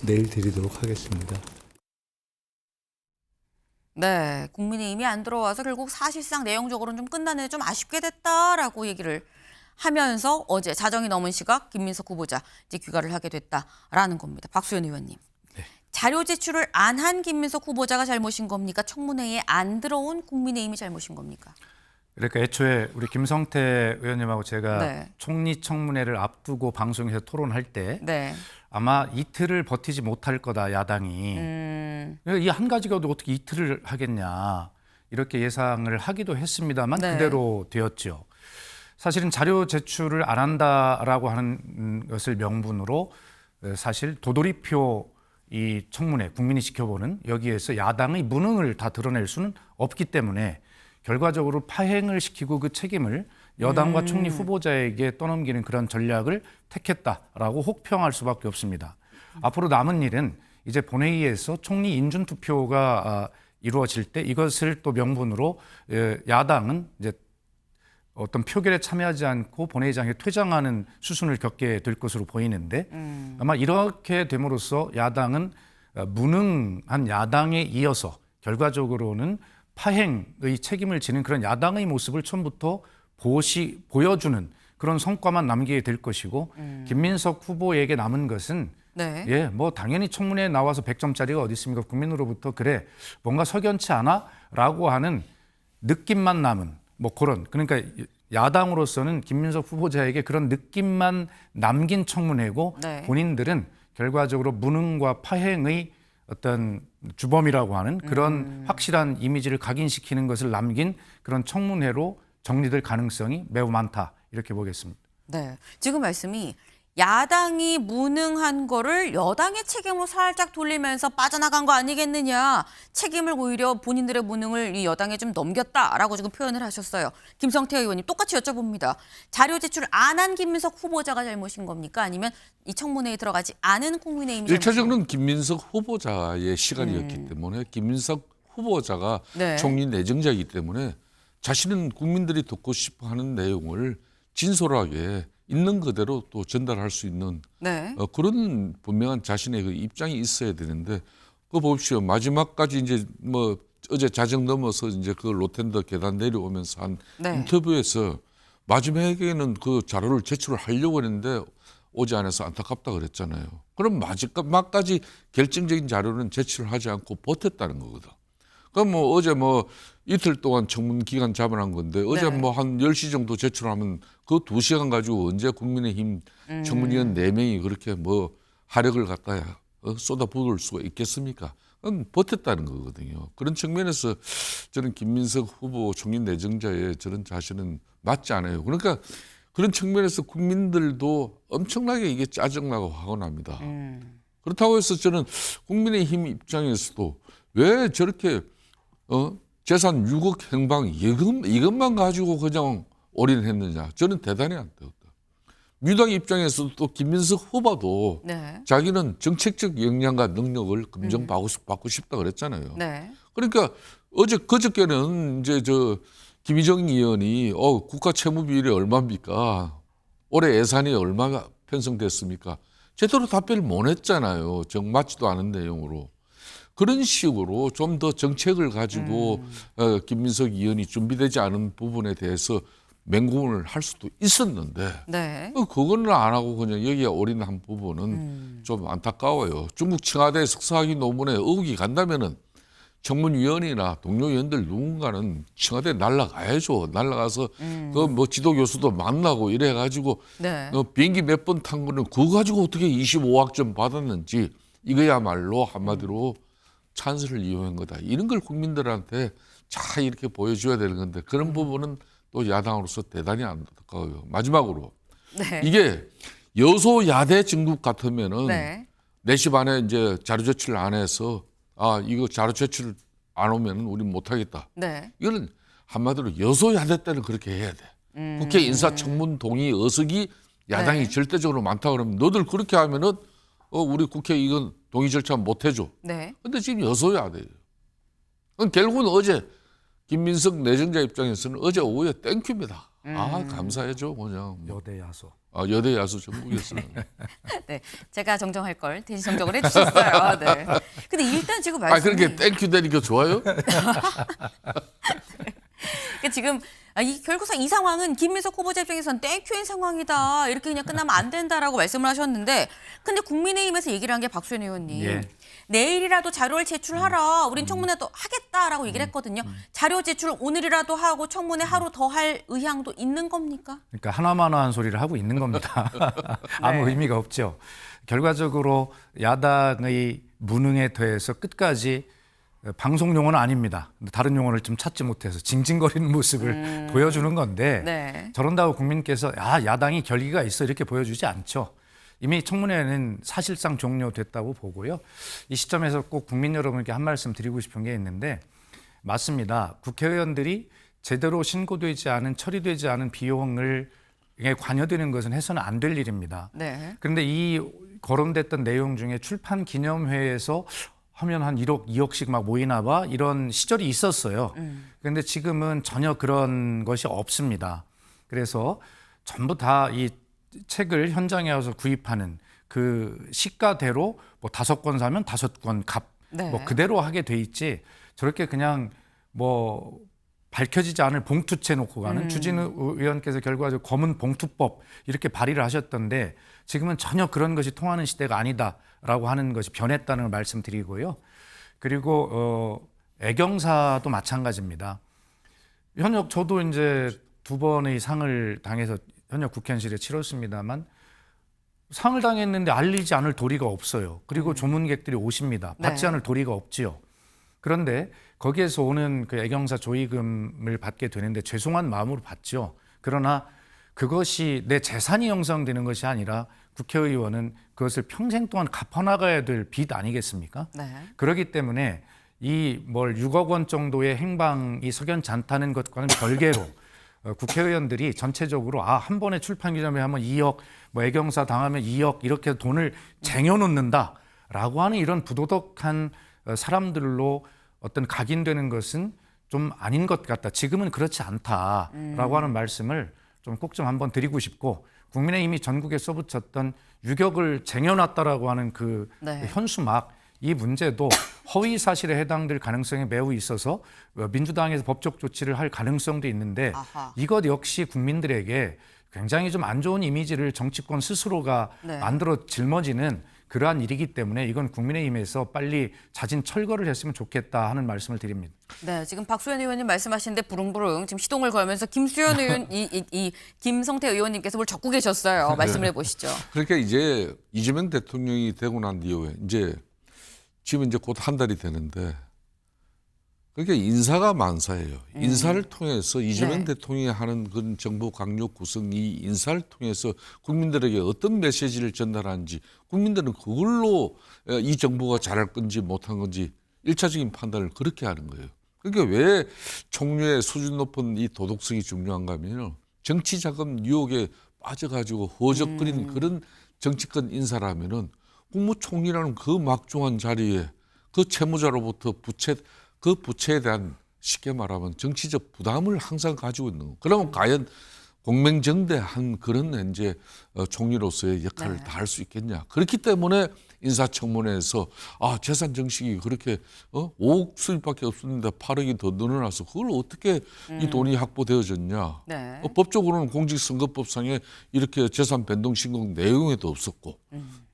내일 드리도록 하겠습니다. 네, 국민의힘이 안 들어와서 결국 사실상 내용적으로는 좀 끝났는데 좀 아쉽게 됐다라고 얘기를 하면서 어제 자정이 넘은 시각 김민석 후보자 이제 귀가를 하게 됐다라는 겁니다. 박수현 의원님. 네. 자료 제출을 안 한 김민석 후보자가 잘못인 겁니까? 청문회에 안 들어온 국민의힘이 잘못인 겁니까? 그러니까 애초에 우리 김성태 의원님하고 제가 네. 총리 청문회를 앞두고 방송에서 토론할 때 네. 아마 이틀을 버티지 못할 거다 야당이. 이 한 가지가 어떻게 이틀을 하겠냐 이렇게 예상을 하기도 했습니다만 네. 그대로 되었죠. 사실은 자료 제출을 안 한다라고 하는 것을 명분으로 사실 도돌이표 이 청문회 국민이 지켜보는 여기에서 야당의 무능을 다 드러낼 수는 없기 때문에 결과적으로 파행을 시키고 그 책임을 여당과 총리 후보자에게 떠넘기는 그런 전략을 택했다라고 혹평할 수밖에 없습니다. 앞으로 남은 일은 이제 본회의에서 총리 인준 투표가 이루어질 때 이것을 또 명분으로 야당은 이제 어떤 표결에 참여하지 않고 본회의장에 퇴장하는 수순을 겪게 될 것으로 보이는데 아마 이렇게 됨으로써 야당은 무능한 야당에 이어서 결과적으로는 파행의 책임을 지는 그런 야당의 모습을 처음부터 보여주는 그런 성과만 남기게 될 것이고 김민석 후보에게 남은 것은 네. 예, 뭐 당연히 청문회에 나와서 100점짜리가 어디 있습니까? 국민으로부터 그래 뭔가 석연치 않아라고 하는 느낌만 남은 뭐 그런 그러니까 야당으로서는 김민석 후보자에게 그런 느낌만 남긴 청문회고 네. 본인들은 결과적으로 무능과 파행의 어떤 주범이라고 하는 그런 확실한 이미지를 각인시키는 것을 남긴 그런 청문회로 정리될 가능성이 매우 많다 이렇게 보겠습니다. 네. 지금 말씀이 야당이 무능한 거를 여당의 책임으로 살짝 돌리면서 빠져나간 거 아니겠느냐. 책임을 오히려 본인들의 무능을 이 여당에 좀 넘겼다라고 지금 표현을 하셨어요. 김성태 의원님 똑같이 여쭤봅니다. 자료 제출 안 한 김민석 후보자가 잘못인 겁니까? 아니면 이 청문회에 들어가지 않은 국민의힘 잘못인 일차적으로는 김민석 후보자의 시간이었기 때문에 김민석 후보자가 네. 총리 내정자이기 때문에 자신은 국민들이 듣고 싶어하는 내용을 진솔하게 있는 그대로 또 전달할 수 있는 네. 그런 분명한 자신의 그 입장이 있어야 되는데 그거 봅시오. 마지막까지 이제 뭐 어제 자정 넘어서 이제 그 로텐더 계단 내려오면서 한 네. 인터뷰에서 마지막에는 그 자료를 제출을 하려고 했는데 오지 않아서 안타깝다 그랬잖아요. 그럼 마지막까지 결정적인 자료는 제출하지 않고 버텼다는 거거든. 그럼 뭐 어제 뭐 이틀 동안 청문 기간 잡아놓은 건데 어제 네. 뭐 한 10시 정도 제출하면 그 2시간 가지고 언제 국민의힘 청문위원 4명이 그렇게 뭐 화력을 갖다야 쏟아부을 수가 있겠습니까? 그건 버텼다는 거거든요. 그런 측면에서 저는 김민석 후보 총리 내정자의 저런 자신은 맞지 않아요. 그러니까 그런 측면에서 국민들도 엄청나게 이게 짜증나고 화가 납니다. 그렇다고 해서 저는 국민의힘 입장에서도 왜 저렇게 재산 6억 행방 이것만 가지고 그냥 올인했느냐. 저는 대단히 안 되었다. 민주당 입장에서도 또 김민석 후보도 네. 자기는 정책적 역량과 능력을 검증받고 싶다 그랬잖아요. 네. 그러니까 그저께는 이제 김희정 의원이 국가 채무 비율이 얼마입니까? 올해 예산이 얼마가 편성됐습니까? 제대로 답변을 못 했잖아요. 정맞지도 않은 내용으로. 그런 식으로 좀 더 정책을 가지고 김민석 의원이 준비되지 않은 부분에 대해서 맹공을 할 수도 있었는데 네. 그거는 안 하고 그냥 여기에 올인한 부분은 좀 안타까워요. 중국 청와대 석사학위 논문에 의혹이 간다면은 청문위원이나 동료 위원들 누군가는 청와대 날아가야죠. 날아가서 그 뭐 지도 교수도 만나고 이래 가지고 네. 비행기 몇 번 탄 거는 그거 가지고 어떻게 25학점 받았는지 이거야말로 한마디로 찬스를 이용한 거다. 이런 걸 국민들한테 잘 이렇게 보여줘야 되는 건데 그런 부분은 또 야당으로서 대단히 안타까워요. 마지막으로 네. 이게 여소야대 정국 같으면은 네. 4시 반에 이제 자료 제출 안 해서 이거 자료 제출 안 오면은 우린 못 하겠다. 네. 이거는 한마디로 여소야대 때는 그렇게 해야 돼. 국회 인사청문 동의 의석이 야당이 네. 절대적으로 많다 그러면 너들 그렇게 하면은 우리 국회 이건 동의 절차 못 해줘. 네. 근데 지금 여소야대예요. 결국은 어제 김민석 내정자 입장에서는 어제 오후에 땡큐입니다. 감사해줘 그냥. 여대 야소. 여대 야수 전국에서는. 네. 제가 정정할 걸 대신 정정을 해주셨어요. 네. 근데 일단 지금 말씀이 그렇게 땡큐 되니까 좋아요? 그러니까 지금 결국상 이 상황은 김민석 후보자 입장에서는 땡큐인 상황이다. 이렇게 그냥 끝나면 안 된다라고 말씀을 하셨는데 근데 국민의힘에서 얘기를 한 게 박수현 의원님. 예. 내일이라도 자료를 제출하라. 우린 청문회도 하겠다라고 얘기를 했거든요. 자료 제출 오늘이라도 하고 청문회 하루 더 할 의향도 있는 겁니까? 그러니까 하나만한 소리를 하고 있는 겁니다. 아무 네. 의미가 없죠. 결과적으로 야당의 무능에 대해서 끝까지 방송 용어는 아닙니다. 다른 용어를 좀 찾지 못해서 징징거리는 모습을 보여주는 건데 네. 저런다고 국민께서 야당이 결기가 있어 이렇게 보여주지 않죠. 이미 청문회는 사실상 종료됐다고 보고요. 이 시점에서 꼭 국민 여러분께 한 말씀 드리고 싶은 게 있는데 맞습니다. 국회의원들이 제대로 신고되지 않은 처리되지 않은 비용을 관여되는 것은 해서는 안 될 일입니다. 네. 그런데 이 거론됐던 내용 중에 출판 기념회에서 하면 한 1억, 2억씩 막 모이나 봐 이런 시절이 있었어요. 그런데 지금은 전혀 그런 것이 없습니다. 그래서 전부 다 이 책을 현장에 와서 구입하는 그 시가대로 뭐 5권 사면 5권 값 네. 뭐 그대로 하게 돼 있지 저렇게 그냥 뭐 밝혀지지 않을 봉투채 놓고 가는 주진우 의원께서 결과적으로 검은 봉투법 이렇게 발의를 하셨던데 지금은 전혀 그런 것이 통하는 시대가 아니다라고 하는 것이 변했다는 걸 말씀드리고요. 그리고 애경사도 마찬가지입니다. 현역 저도 이제 2번의 상을 당해서 현역 국회의원실에 치렀습니다만 상을 당했는데 알리지 않을 도리가 없어요. 그리고 조문객들이 오십니다. 받지 네. 않을 도리가 없지요. 그런데 거기에서 오는 그 애경사 조의금을 받게 되는데 죄송한 마음으로 받죠. 그러나 그것이 내 재산이 형성되는 것이 아니라 국회의원은 그것을 평생 동안 갚아나가야 될 빚 아니겠습니까? 네. 그렇기 때문에 이 6억 원 정도의 행방이 석연치 않다는 것과는 별개로 국회의원들이 전체적으로 한 번에 출판 기념회 하면 2억, 뭐 애경사 당하면 2억 이렇게 돈을 쟁여놓는다라고 하는 이런 부도덕한 사람들로 어떤 각인되는 것은 좀 아닌 것 같다. 지금은 그렇지 않다라고 하는 말씀을 좀 꼭 좀 한번 드리고 싶고 국민의힘이 전국에 써붙였던 유격을 쟁여놨다라고 하는 그 네. 현수막 이 문제도 허위 사실에 해당될 가능성이 매우 있어서 민주당에서 법적 조치를 할 가능성도 있는데 아하. 이것 역시 국민들에게 굉장히 좀 안 좋은 이미지를 정치권 스스로가 네. 만들어 짊어지는 그러한 일이기 때문에 이건 국민의힘에서 빨리 자진 철거를 했으면 좋겠다 하는 말씀을 드립니다. 네, 지금 박수현 의원님 말씀하시는데 부릉부릉 지금 시동을 걸면서 김수현 의원, 김성태 의원님께서 뭘 적고 계셨어요. 말씀을 해보시죠. 그러니까 이제 이재명 대통령이 되고 난 이후에 지금 이제 곧 한 달이 되는데 그러니까 인사가 만사예요. 인사를 통해서 이재명 네. 대통령이 하는 그런 정부 강력 구성이 인사를 통해서 국민들에게 어떤 메시지를 전달하는지 국민들은 그걸로 이 정부가 잘할 건지 못한 건지 1차적인 판단을 그렇게 하는 거예요. 그러니까 왜 총리의 수준 높은 이 도덕성이 중요한가 하면요. 정치자금 유혹에 빠져가지고 허적거리는 그런 정치권 인사라면은 국무총리라는 그 막중한 자리에 그 채무자로부터 그 부채에 대한 쉽게 말하면 정치적 부담을 항상 가지고 있는 거. 그러면 과연 공명정대한 그런 이제 총리로서의 역할을 네. 다할 수 있겠냐. 그렇기 때문에 인사청문회에서 재산 정식이 그렇게 5억 수입밖에 없었는데 8억이 더 늘어나서 그걸 어떻게 이 돈이 확보되어졌냐. 네. 법적으로는 공직선거법상에 이렇게 재산 변동 신고 내용에도 없었고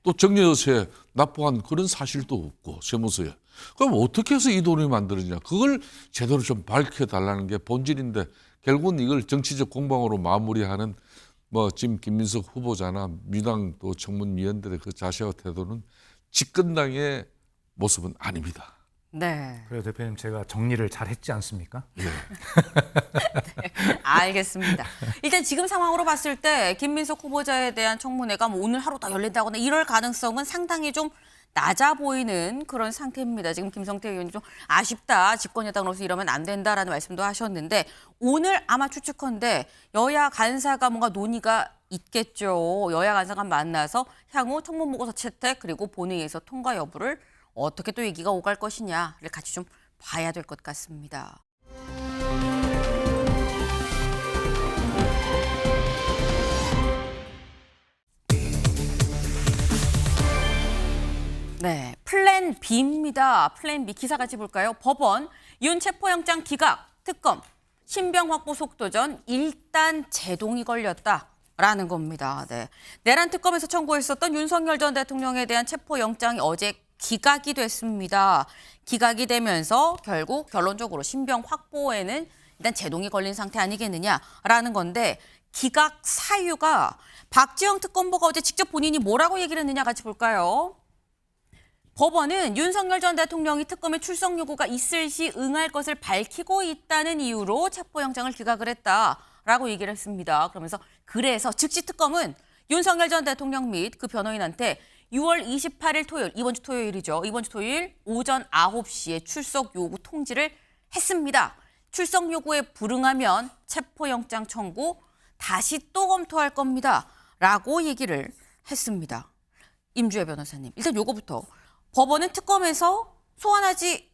또 정여세 납부한 그런 사실도 없고 세무서에. 그럼 어떻게 해서 이 돈이 만들어지냐. 그걸 제대로 좀 밝혀달라는 게 본질인데 결국은 이걸 정치적 공방으로 마무리하는 지금 김민석 후보자나 민주당 또 청문위원들의 그 자세와 태도는 집권당의 모습은 아닙니다. 네. 그래서 대표님 제가 정리를 잘 했지 않습니까? 예. 알겠습니다. 일단 지금 상황으로 봤을 때 김민석 후보자에 대한 청문회가 오늘 하루 더 열린다거나 이럴 가능성은 상당히 좀 낮아 보이는 그런 상태입니다. 지금 김성태 의원이 좀 아쉽다. 집권여당으로서 이러면 안 된다라는 말씀도 하셨는데 오늘 아마 추측컨대 여야 간사가 뭔가 논의가 있겠죠. 여야 간사가 만나서 향후 청문보고서 채택 그리고 본회의에서 통과 여부를 어떻게 또 얘기가 오갈 것이냐를 같이 좀 봐야 될 것 같습니다. 네, 플랜 B입니다. 플랜 B 기사 같이 볼까요? 법원 윤 체포영장 기각, 특검, 신병 확보 속도전 일단 제동이 걸렸다라는 겁니다. 네, 내란 특검에서 청구했었던 윤석열 전 대통령에 대한 체포영장이 어제 기각이 됐습니다. 기각이 되면서 결국 결론적으로 신병 확보에는 일단 제동이 걸린 상태 아니겠느냐라는 건데 기각 사유가 박지영 특검보가 어제 직접 본인이 뭐라고 얘기를 했느냐 같이 볼까요? 법원은 윤석열 전 대통령이 특검에 출석 요구가 있을 시 응할 것을 밝히고 있다는 이유로 체포영장을 기각을 했다라고 얘기를 했습니다. 그러면서 그래서 즉시 특검은 윤석열 전 대통령 및 그 변호인한테 6월 28일 토요일, 이번 주 토요일이죠. 이번 주 토요일 오전 9시에 출석 요구 통지를 했습니다. 출석 요구에 불응하면 체포영장 청구 다시 또 검토할 겁니다. 라고 얘기를 했습니다. 임주혜 변호사님, 일단 요거부터. 법원은 특검에서 소환하지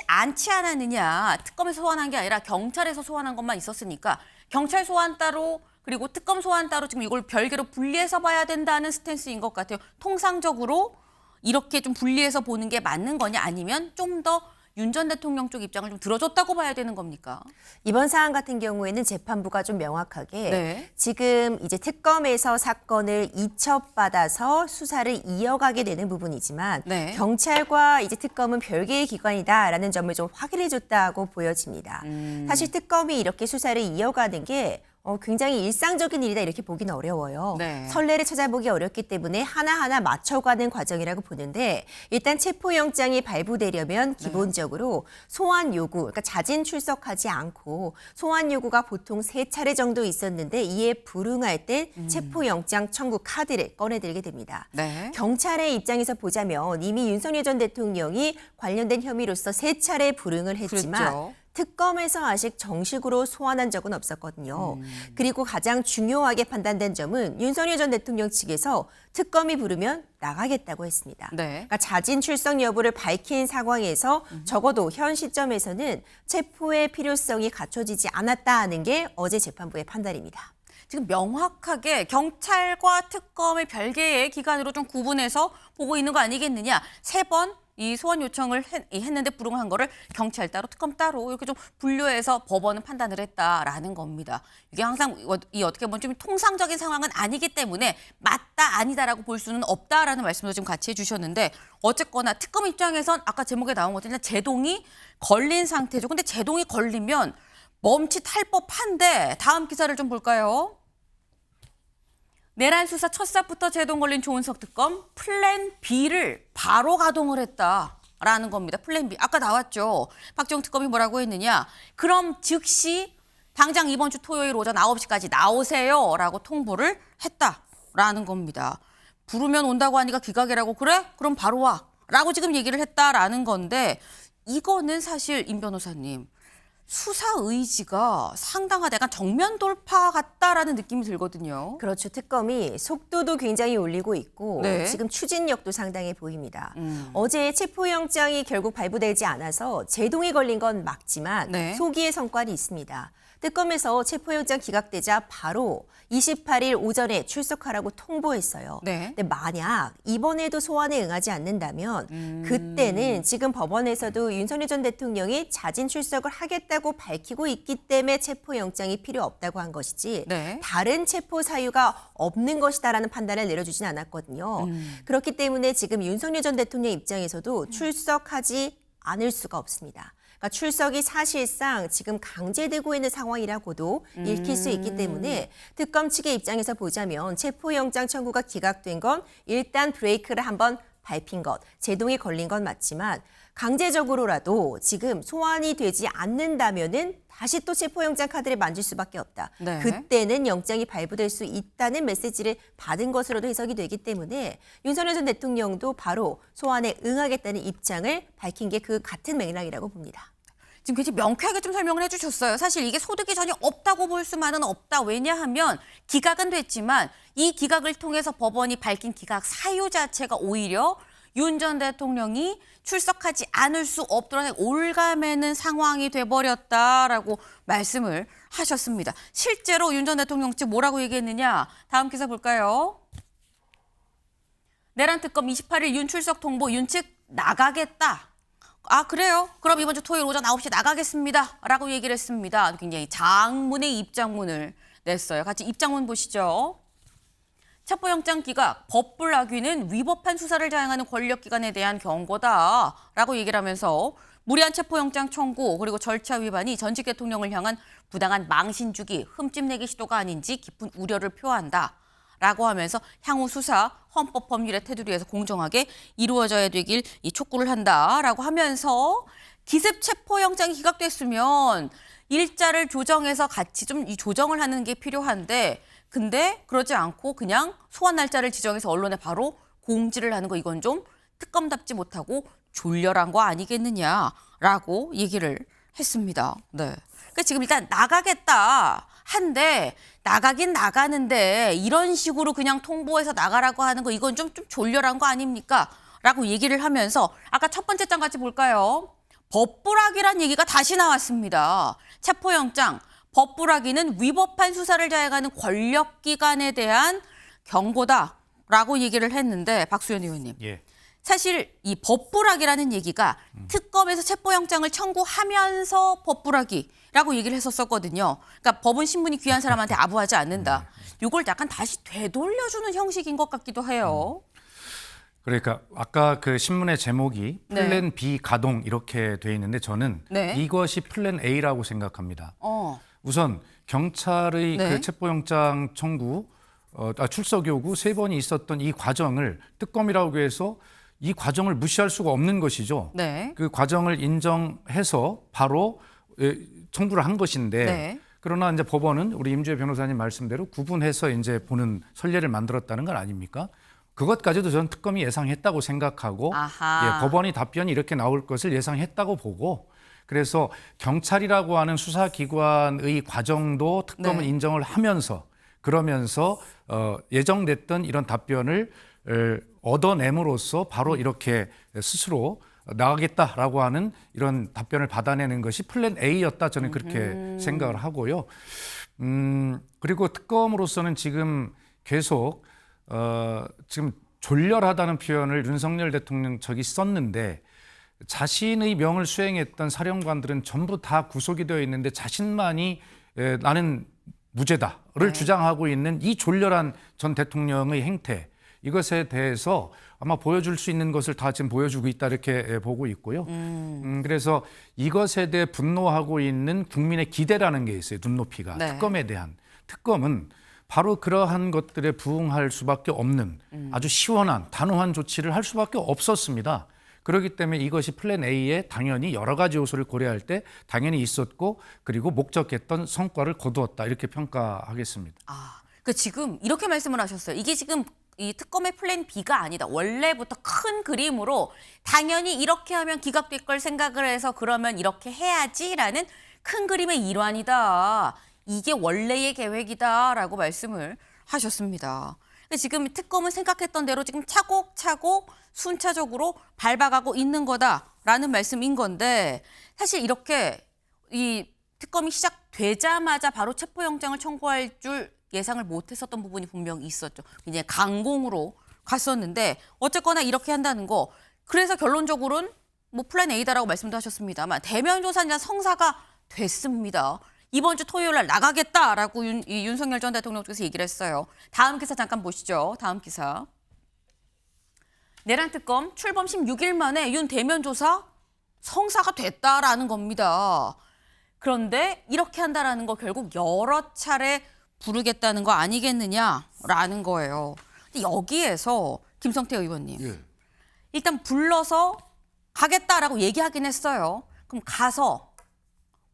않지 않았느냐. 특검에서 소환한 게 아니라 경찰에서 소환한 것만 있었으니까 경찰 소환 따로 그리고 특검 소환 따로 지금 이걸 별개로 분리해서 봐야 된다는 스탠스인 것 같아요. 통상적으로 이렇게 좀 분리해서 보는 게 맞는 거냐 아니면 좀 더 윤 전 대통령 쪽 입장을 좀 들어줬다고 봐야 되는 겁니까? 이번 사안 같은 경우에는 재판부가 좀 명확하게 네. 지금 이제 특검에서 사건을 이첩받아서 수사를 이어가게 되는 부분이지만 네. 경찰과 이제 특검은 별개의 기관이다라는 점을 좀 확인해줬다고 보여집니다. 사실 특검이 이렇게 수사를 이어가는 게 굉장히 일상적인 일이다 이렇게 보기는 어려워요. 네. 선례를 찾아보기 어렵기 때문에 하나하나 맞춰가는 과정이라고 보는데 일단 체포영장이 발부되려면 기본적으로 소환 요구, 그러니까 자진 출석하지 않고 소환 요구가 보통 3차례 정도 있었는데 이에 불응할 때 체포영장 청구 카드를 꺼내들게 됩니다. 네. 경찰의 입장에서 보자면 이미 윤석열 전 대통령이 관련된 혐의로서 3차례 불응을 했지만 그랬죠. 특검에서 아직 정식으로 소환한 적은 없었거든요. 그리고 가장 중요하게 판단된 점은 윤석열 전 대통령 측에서 특검이 부르면 나가겠다고 했습니다. 네. 그러니까 자진 출석 여부를 밝힌 상황에서 적어도 현 시점에서는 체포의 필요성이 갖춰지지 않았다 하는 게 어제 재판부의 판단입니다. 지금 명확하게 경찰과 특검의 별개의 기관으로 좀 구분해서 보고 있는 거 아니겠느냐. 3번 이 소환 요청을 했는데 불응한 거를 경찰 따로 특검 따로 이렇게 좀 분류해서 법원은 판단을 했다라는 겁니다. 이게 항상 이 어떻게 보면 좀 통상적인 상황은 아니기 때문에 맞다 아니다라고 볼 수는 없다라는 말씀도 지금 같이 해주셨는데 어쨌거나 특검 입장에선 아까 제목에 나온 것처럼 제동이 걸린 상태죠. 근데 제동이 걸리면 멈칫할 법한데 다음 기사를 좀 볼까요? 내란 수사 첫 삽부터 제동 걸린 조은석 특검 플랜 B를 바로 가동을 했다라는 겁니다. 플랜 B. 아까 나왔죠. 박지원 특검이 뭐라고 했느냐. 그럼 즉시 당장 이번 주 토요일 오전 9시까지 나오세요라고 통보를 했다라는 겁니다. 부르면 온다고 하니까 기각이라고 그래? 그럼 바로 와. 라고 지금 얘기를 했다라는 건데 이거는 사실 임 변호사님. 수사 의지가 상당하다. 약간 정면 돌파 같다라는 느낌이 들거든요. 그렇죠. 특검이 속도도 굉장히 올리고 있고 네. 지금 추진력도 상당해 보입니다. 어제 체포영장이 결국 발부되지 않아서 제동이 걸린 건 맞지만 네. 소기의 성과는 있습니다. 특검에서 체포영장 기각되자 바로 28일 오전에 출석하라고 통보했어요. 네. 근데 만약 이번에도 소환에 응하지 않는다면 그때는 지금 법원에서도 윤석열 전 대통령이 자진 출석을 하겠다고 밝히고 있기 때문에 체포영장이 필요 없다고 한 것이지 네. 다른 체포 사유가 없는 것이다라는 판단을 내려주진 않았거든요. 그렇기 때문에 지금 윤석열 전 대통령 입장에서도 출석하지 않을 수가 없습니다. 그러니까 출석이 사실상 지금 강제되고 있는 상황이라고도 읽힐 수 있기 때문에 특검 측의 입장에서 보자면 체포영장 청구가 기각된 건 일단 브레이크를 한번 밟힌 것, 제동이 걸린 건 맞지만 강제적으로라도 지금 소환이 되지 않는다면은 다시 또 체포영장 카드를 만질 수밖에 없다. 네. 그때는 영장이 발부될 수 있다는 메시지를 받은 것으로도 해석이 되기 때문에 윤석열 전 대통령도 바로 소환에 응하겠다는 입장을 밝힌 게 그 같은 맥락이라고 봅니다. 지금 굉장히 명쾌하게 좀 설명을 해주셨어요. 사실 이게 소득이 전혀 없다고 볼 수만은 없다. 왜냐하면 기각은 됐지만 이 기각을 통해서 법원이 밝힌 기각 사유 자체가 오히려 윤 전 대통령이 출석하지 않을 수 없도록 올가매는 상황이 돼버렸다라고 말씀을 하셨습니다. 실제로 윤 전 대통령 측 뭐라고 얘기했느냐. 다음 기사 볼까요? 내란 특검 28일 윤 출석 통보 윤 측 나가겠다. 아 그래요? 그럼 이번 주 토요일 오전 9시 나가겠습니다. 라고 얘기를 했습니다. 굉장히 장문의 입장문을 냈어요. 같이 입장문 보시죠. 체포영장 기각, 법불악위는 위법한 수사를 자행하는 권력기관에 대한 경고다. 라고 얘기를 하면서 무리한 체포영장 청구 그리고 절차 위반이 전직 대통령을 향한 부당한 망신 주기, 흠집 내기 시도가 아닌지 깊은 우려를 표한다. 라고 하면서 향후 수사 헌법 법률의 테두리에서 공정하게 이루어져야 되길 촉구를 한다라고 하면서 기습 체포영장이 기각됐으면 일자를 조정해서 같이 좀 이 조정을 하는 게 필요한데 근데 그러지 않고 그냥 소환 날짜를 지정해서 언론에 바로 공지를 하는 거 이건 좀 특검답지 못하고 졸렬한 거 아니겠느냐라고 얘기를 했습니다. 네. 그러니까 지금 일단 나가겠다 한데 나가긴 나가는데 이런 식으로 그냥 통보해서 나가라고 하는 거 이건 좀 졸렬한 거 아닙니까? 라고 얘기를 하면서 아까 첫 번째 장 같이 볼까요? 법불학이란 얘기가 다시 나왔습니다. 체포영장, 법불학이는 위법한 수사를 자행하는 권력기관에 대한 경고다라고 얘기를 했는데 박수현 의원님. 예. 사실 이 법불학이라는 얘기가 특검에서 체포영장을 청구하면서 법불학이라고 얘기를 했었거든요. 그러니까 법은 신분이 귀한 사람한테 아부하지 않는다. 이걸 약간 다시 되돌려주는 형식인 것 같기도 해요. 그러니까 아까 그 신문의 제목이 네. 플랜 B 가동 이렇게 돼 있는데 저는 네. 이것이 플랜 A라고 생각합니다. 우선 경찰의 네. 그 체포영장 청구, 출석 요구 3번이 있었던 이 과정을 특검이라고 해서 이 과정을 무시할 수가 없는 것이죠. 네. 그 과정을 인정해서 바로 청구를 한 것인데 네. 그러나 이제 법원은 우리 임주혜 변호사님 말씀대로 구분해서 이제 보는 선례를 만들었다는 건 아닙니까? 그것까지도 저는 특검이 예상했다고 생각하고 아하. 법원이 답변이 이렇게 나올 것을 예상했다고 보고 그래서 경찰이라고 하는 수사기관의 과정도 특검은 네. 인정을 하면서 그러면서 예정됐던 이런 답변을 얻어냄으로써 바로 이렇게 스스로 나가겠다라고 하는 이런 답변을 받아내는 것이 플랜 A였다 저는 그렇게 생각을 하고요. 그리고 특검으로서는 지금 계속 지금 졸렬하다는 표현을 윤석열 대통령 저기 썼는데 자신의 명을 수행했던 사령관들은 전부 다 구속이 되어 있는데 자신만이 나는 무죄다를 주장하고 있는 이 졸렬한 전 대통령의 행태 이것에 대해서 아마 보여줄 수 있는 것을 다 지금 보여주고 있다 이렇게 보고 있고요. 그래서 이것에 대해 분노하고 있는 국민의 기대라는 게 있어요. 눈높이가. 네. 특검에 대한. 특검은 바로 그러한 것들에 부응할 수밖에 없는 아주 시원한 단호한 조치를 할 수밖에 없었습니다. 그렇기 때문에 이것이 플랜 A에 당연히 여러 가지 요소를 고려할 때 당연히 있었고 그리고 목적했던 성과를 거두었다 이렇게 평가하겠습니다. 그 지금 이렇게 말씀을 하셨어요. 이게 지금 이 특검의 플랜 B가 아니다. 원래부터 큰 그림으로 당연히 이렇게 하면 기각될 걸 생각을 해서 그러면 이렇게 해야지라는 큰 그림의 일환이다. 이게 원래의 계획이다라고 말씀을 하셨습니다. 지금 특검은 생각했던 대로 지금 차곡차곡 순차적으로 밟아가고 있는 거다라는 말씀인 건데 사실 이렇게 이 특검이 시작되자마자 바로 체포영장을 청구할 줄 예상을 못했었던 부분이 분명히 있었죠. 이제 강공으로 갔었는데 어쨌거나 이렇게 한다는 거. 그래서 결론적으로는 뭐 플랜 A다라고 말씀도 하셨습니다만 대면 조사냐 성사가 됐습니다. 이번 주 토요일 날 나가겠다라고 윤석열 전 대통령 쪽에서 얘기를 했어요. 다음 기사 잠깐 보시죠. 다음 기사. 내란 특검 출범 16일 만에 윤 대면 조사 성사가 됐다라는 겁니다. 그런데 이렇게 한다라는 거 결국 여러 차례 부르겠다는 거 아니겠느냐라는 거예요. 근데 여기에서 김성태 의원님 예. 일단 불러서 가겠다라고 얘기하긴 했어요. 그럼 가서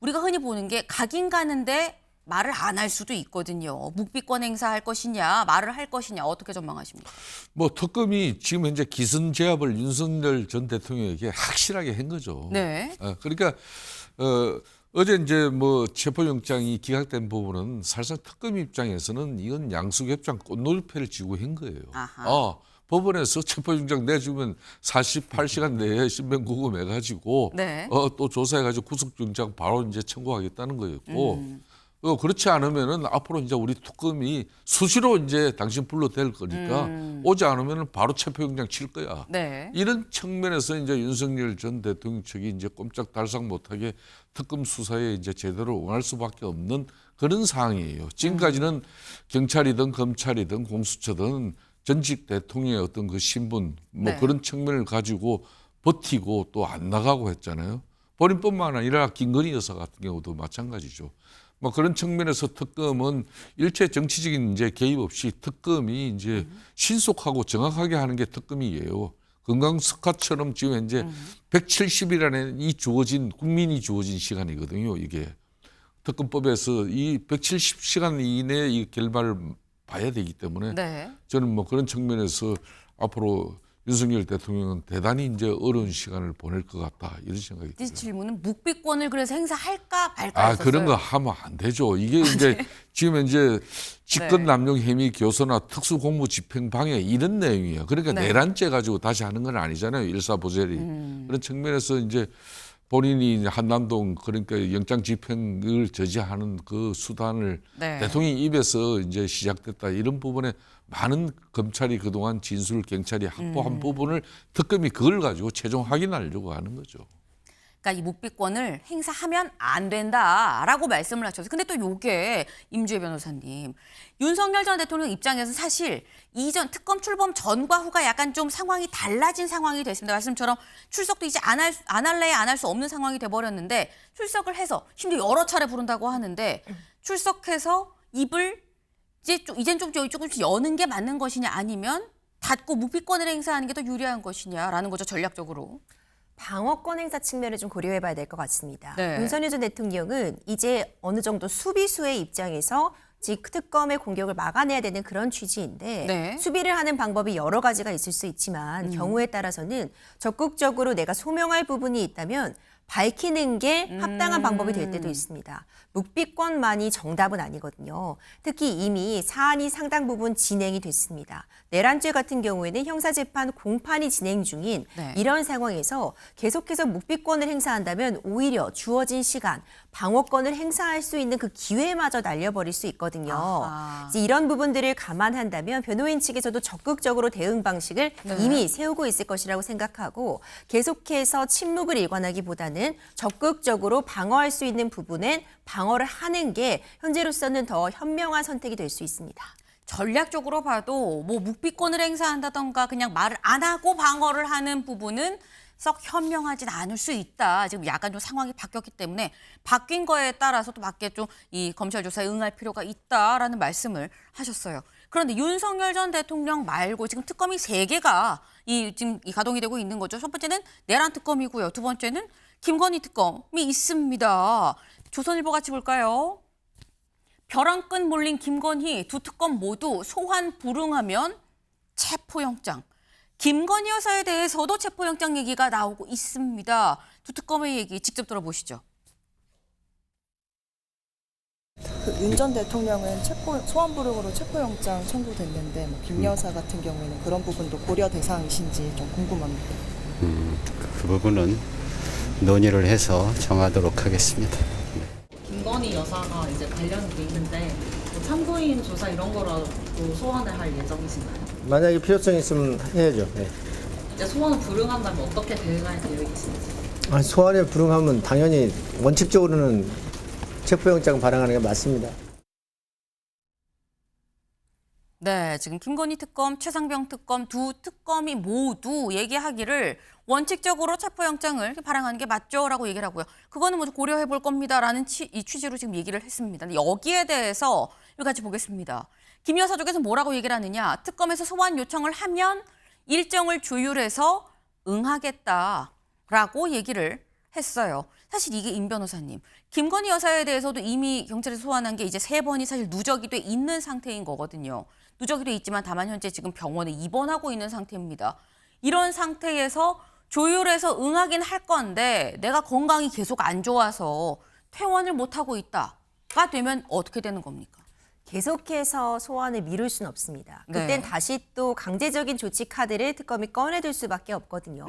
우리가 흔히 보는 게 가긴 가는데 말을 안 할 수도 있거든요. 묵비권 행사할 것이냐 말을 할 것이냐 어떻게 전망하십니까? 뭐 특검이 지금 현재 기선제압을 윤석열 전 대통령에게 확실하게 한 거죠. 네. 그러니까 어제 이제 뭐 체포영장이 기각된 부분은 사실상 특검 입장에서는 이건 양수협장 꽃놀이패를 지고 한 거예요. 아하. 법원에서 체포영장 내주면 48시간 내에 신변 구금해가지고 네. 또 조사해가지고 구속영장 바로 이제 청구하겠다는 거였고 그렇지 않으면은 앞으로 이제 우리 특검이 수시로 이제 당신 불러댈 거니까 오지 않으면은 바로 체포영장 칠 거야. 네. 이런 측면에서 이제 윤석열 전 대통령 측이 이제 꼼짝달싹 못하게 특검 수사에 이제 제대로 응할 수밖에 없는 그런 상황이에요. 지금까지는 경찰이든 검찰이든 공수처든 전직 대통령의 어떤 그 신분 뭐 네. 그런 측면을 가지고 버티고 또 안 나가고 했잖아요. 본인뿐만 아니라 김건희 여사 같은 경우도 마찬가지죠. 뭐 그런 측면에서 특검은 일체 정치적인 이제 개입 없이 특검이 이제 신속하고 정확하게 하는 게 특검이에요. 건강스카처럼 지금 현재 170일안에 이 주어진 국민이 주어진 시간이거든요. 이게 특검법에서 이 170시간 이내에 이 결말을 봐야 되기 때문에 네. 저는 뭐 그런 측면에서 앞으로 윤석열 대통령은 대단히 이제 어려운 시간을 보낼 것 같다 이런 생각이 이 들어요. 질문은 묵비권을 그래서 행사할까 말까 아 했었어요. 그런 거 하면 안 되죠. 이게 이제 지금 현재 직권 남용 혐의 교소나 특수 공무 집행 방해 이런 내용이에요. 그러니까 네. 내란죄 가지고 다시 하는 건 아니잖아요. 일사보젤이 그런 측면에서 이제 본인이 한남동 그러니까 영장 집행을 저지하는 그 수단을 네. 대통령 입에서 이제 시작됐다 이런 부분에 많은 검찰이 그동안 진술 경찰이 확보한 부분을 특검이 그걸 가지고 최종 확인하려고 하는 거죠. 그러니까 이 묵비권을 행사하면 안 된다라고 말씀을 하셨어요. 근데 또 요게 임주혜 변호사님, 윤석열 전 대통령 입장에서는 사실 이전 특검 출범 전과 후가 약간 좀 상황이 달라진 상황이 됐습니다. 말씀처럼 출석도 이제 안 할래야 안 할 수 없는 상황이 돼버렸는데 출석을 해서 심지어 여러 차례 부른다고 하는데 출석해서 입을 이젠 좀 조금씩 여는 게 맞는 것이냐 아니면 닫고 묵비권을 행사하는 게 더 유리한 것이냐라는 거죠, 전략적으로. 방어권 행사 측면을 좀 고려해봐야 될 것 같습니다. 네. 윤석열 전 대통령은 이제 어느 정도 수비수의 입장에서 특검의 공격을 막아내야 되는 그런 취지인데 네. 수비를 하는 방법이 여러 가지가 있을 수 있지만 경우에 따라서는 적극적으로 내가 소명할 부분이 있다면 밝히는 게 합당한 방법이 될 때도 있습니다. 묵비권만이 정답은 아니거든요. 특히 이미 사안이 상당 부분 진행이 됐습니다. 내란죄 같은 경우에는 형사재판 공판이 진행 중인 네. 이런 상황에서 계속해서 묵비권을 행사한다면 오히려 주어진 시간, 방어권을 행사할 수 있는 그 기회마저 날려버릴 수 있거든요. 아하. 이제 이런 부분들을 감안한다면 변호인 측에서도 적극적으로 대응 방식을 이미 세우고 있을 것이라고 생각하고 계속해서 침묵을 일관하기보다는 적극적으로 방어할 수 있는 부분엔 방어를 하는 게 현재로서는 더 현명한 선택이 될 수 있습니다. 전략적으로 봐도 뭐 묵비권을 행사한다던가 그냥 말을 안 하고 방어를 하는 부분은 썩 현명하진 않을 수 있다. 지금 약간 좀 상황이 바뀌었기 때문에 바뀐 거에 따라서 또 밖에 좀 이 검찰 조사에 응할 필요가 있다라는 말씀을 하셨어요. 그런데 윤석열 전 대통령 말고 지금 특검이 3개가 지금 가동이 되고 있는 거죠. 첫 번째는 내란 특검이고요. 두 번째는 김건희 특검이 있습니다. 조선일보 같이 볼까요? 벼랑 끝 몰린 김건희 두 특검 모두 소환 불응하면 체포영장. 김건희 여사에 대해서도 체포영장 얘기가 나오고 있습니다. 두 특검의 얘기 직접 들어보시죠. 윤 전 대통령은 소환 불응으로 체포영장 청구됐는데 김 여사 같은 경우에는 그런 부분도 고려 대상이신지 좀 궁금합니다. 그 부분은 논의를 해서 정하도록 하겠습니다. 김건희 여사가 이제 관련이 돼 있는데 뭐 참고인 조사 이런 거라도 소환을 할 예정이신가요? 만약에 필요성이 있으면 해야죠. 네. 이제 소환 불응한다면 어떻게 대응할 계획이신지? 소환에 불응하면 당연히 원칙적으로는 체포영장 발행하는 게 맞습니다. 네, 지금 김건희 특검, 최상병 특검 두 특검이 모두 얘기하기를 원칙적으로 체포영장을 발행하는 게 맞죠라고 얘기를 하고요. 그거는 뭐 고려해 볼 겁니다라는 이 취지로 지금 얘기를 했습니다. 근데 여기에 대해서 같이 보겠습니다. 김 여사 쪽에서 뭐라고 얘기를 하느냐. 특검에서 소환 요청을 하면 일정을 조율해서 응하겠다라고 얘기를 했어요. 사실 이게 임 변호사님, 김건희 여사에 대해서도 이미 경찰에서 소환한 게 이제 3번이 사실 누적이 돼 있는 상태인 거거든요. 누적이 돼 있지만 다만 현재 지금 병원에 입원하고 있는 상태입니다. 이런 상태에서 조율해서 응하긴 할 건데 내가 건강이 계속 안 좋아서 퇴원을 못하고 있다가 되면 어떻게 되는 겁니까? 계속해서 소환을 미룰 수는 없습니다. 그땐 네. 다시 또 강제적인 조치 카드를 특검이 꺼내들 수밖에 없거든요.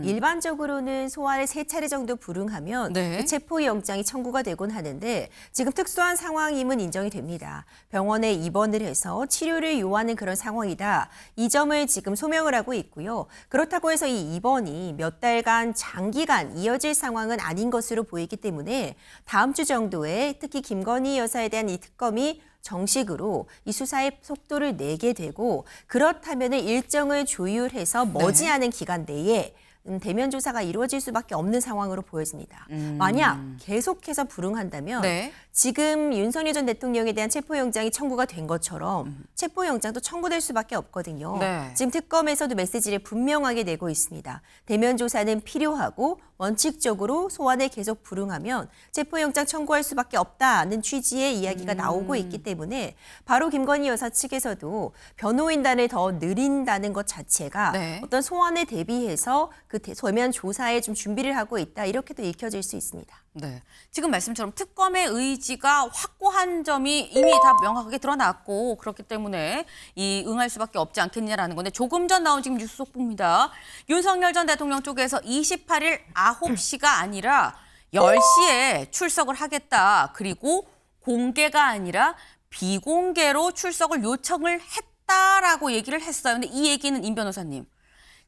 일반적으로는 소환을 3차례 정도 불응하면 네. 그 체포영장이 청구가 되곤 하는데 지금 특수한 상황임은 인정이 됩니다. 병원에 입원을 해서 치료를 요하는 그런 상황이다. 이 점을 지금 소명을 하고 있고요. 그렇다고 해서 이 입원이 몇 달간 장기간 이어질 상황은 아닌 것으로 보이기 때문에 다음 주 정도에 특히 김건희 여사에 대한 이 특검이 정식으로 이 수사의 속도를 내게 되고 그렇다면 일정을 조율해서 머지않은 기간 내에 대면 조사가 이루어질 수밖에 없는 상황으로 보여집니다. 만약 계속해서 불응한다면 네. 지금 윤석열 전 대통령에 대한 체포영장이 청구가 된 것처럼 체포영장도 청구될 수밖에 없거든요. 네. 지금 특검에서도 메시지를 분명하게 내고 있습니다. 대면 조사는 필요하고 원칙적으로 소환에 계속 불응하면 체포영장 청구할 수밖에 없다는 취지의 이야기가 나오고 있기 때문에 바로 김건희 여사 측에서도 변호인단을 더 늘린다는 것 자체가 네. 어떤 소환에 대비해서 그 대면 조사에 좀 준비를 하고 있다 이렇게도 읽혀질 수 있습니다. 네. 지금 말씀처럼 특검의 의지가 확고한 점이 이미 다 명확하게 드러났고 그렇기 때문에 이 응할 수밖에 없지 않겠냐라는 건데 조금 전 나온 지금 뉴스 속보입니다. 윤석열 전 대통령 쪽에서 28일 9시가 아니라 10시에 출석을 하겠다. 그리고 공개가 아니라 비공개로 출석을 요청을 했다라고 얘기를 했어요. 근데 이 얘기는 임 변호사님.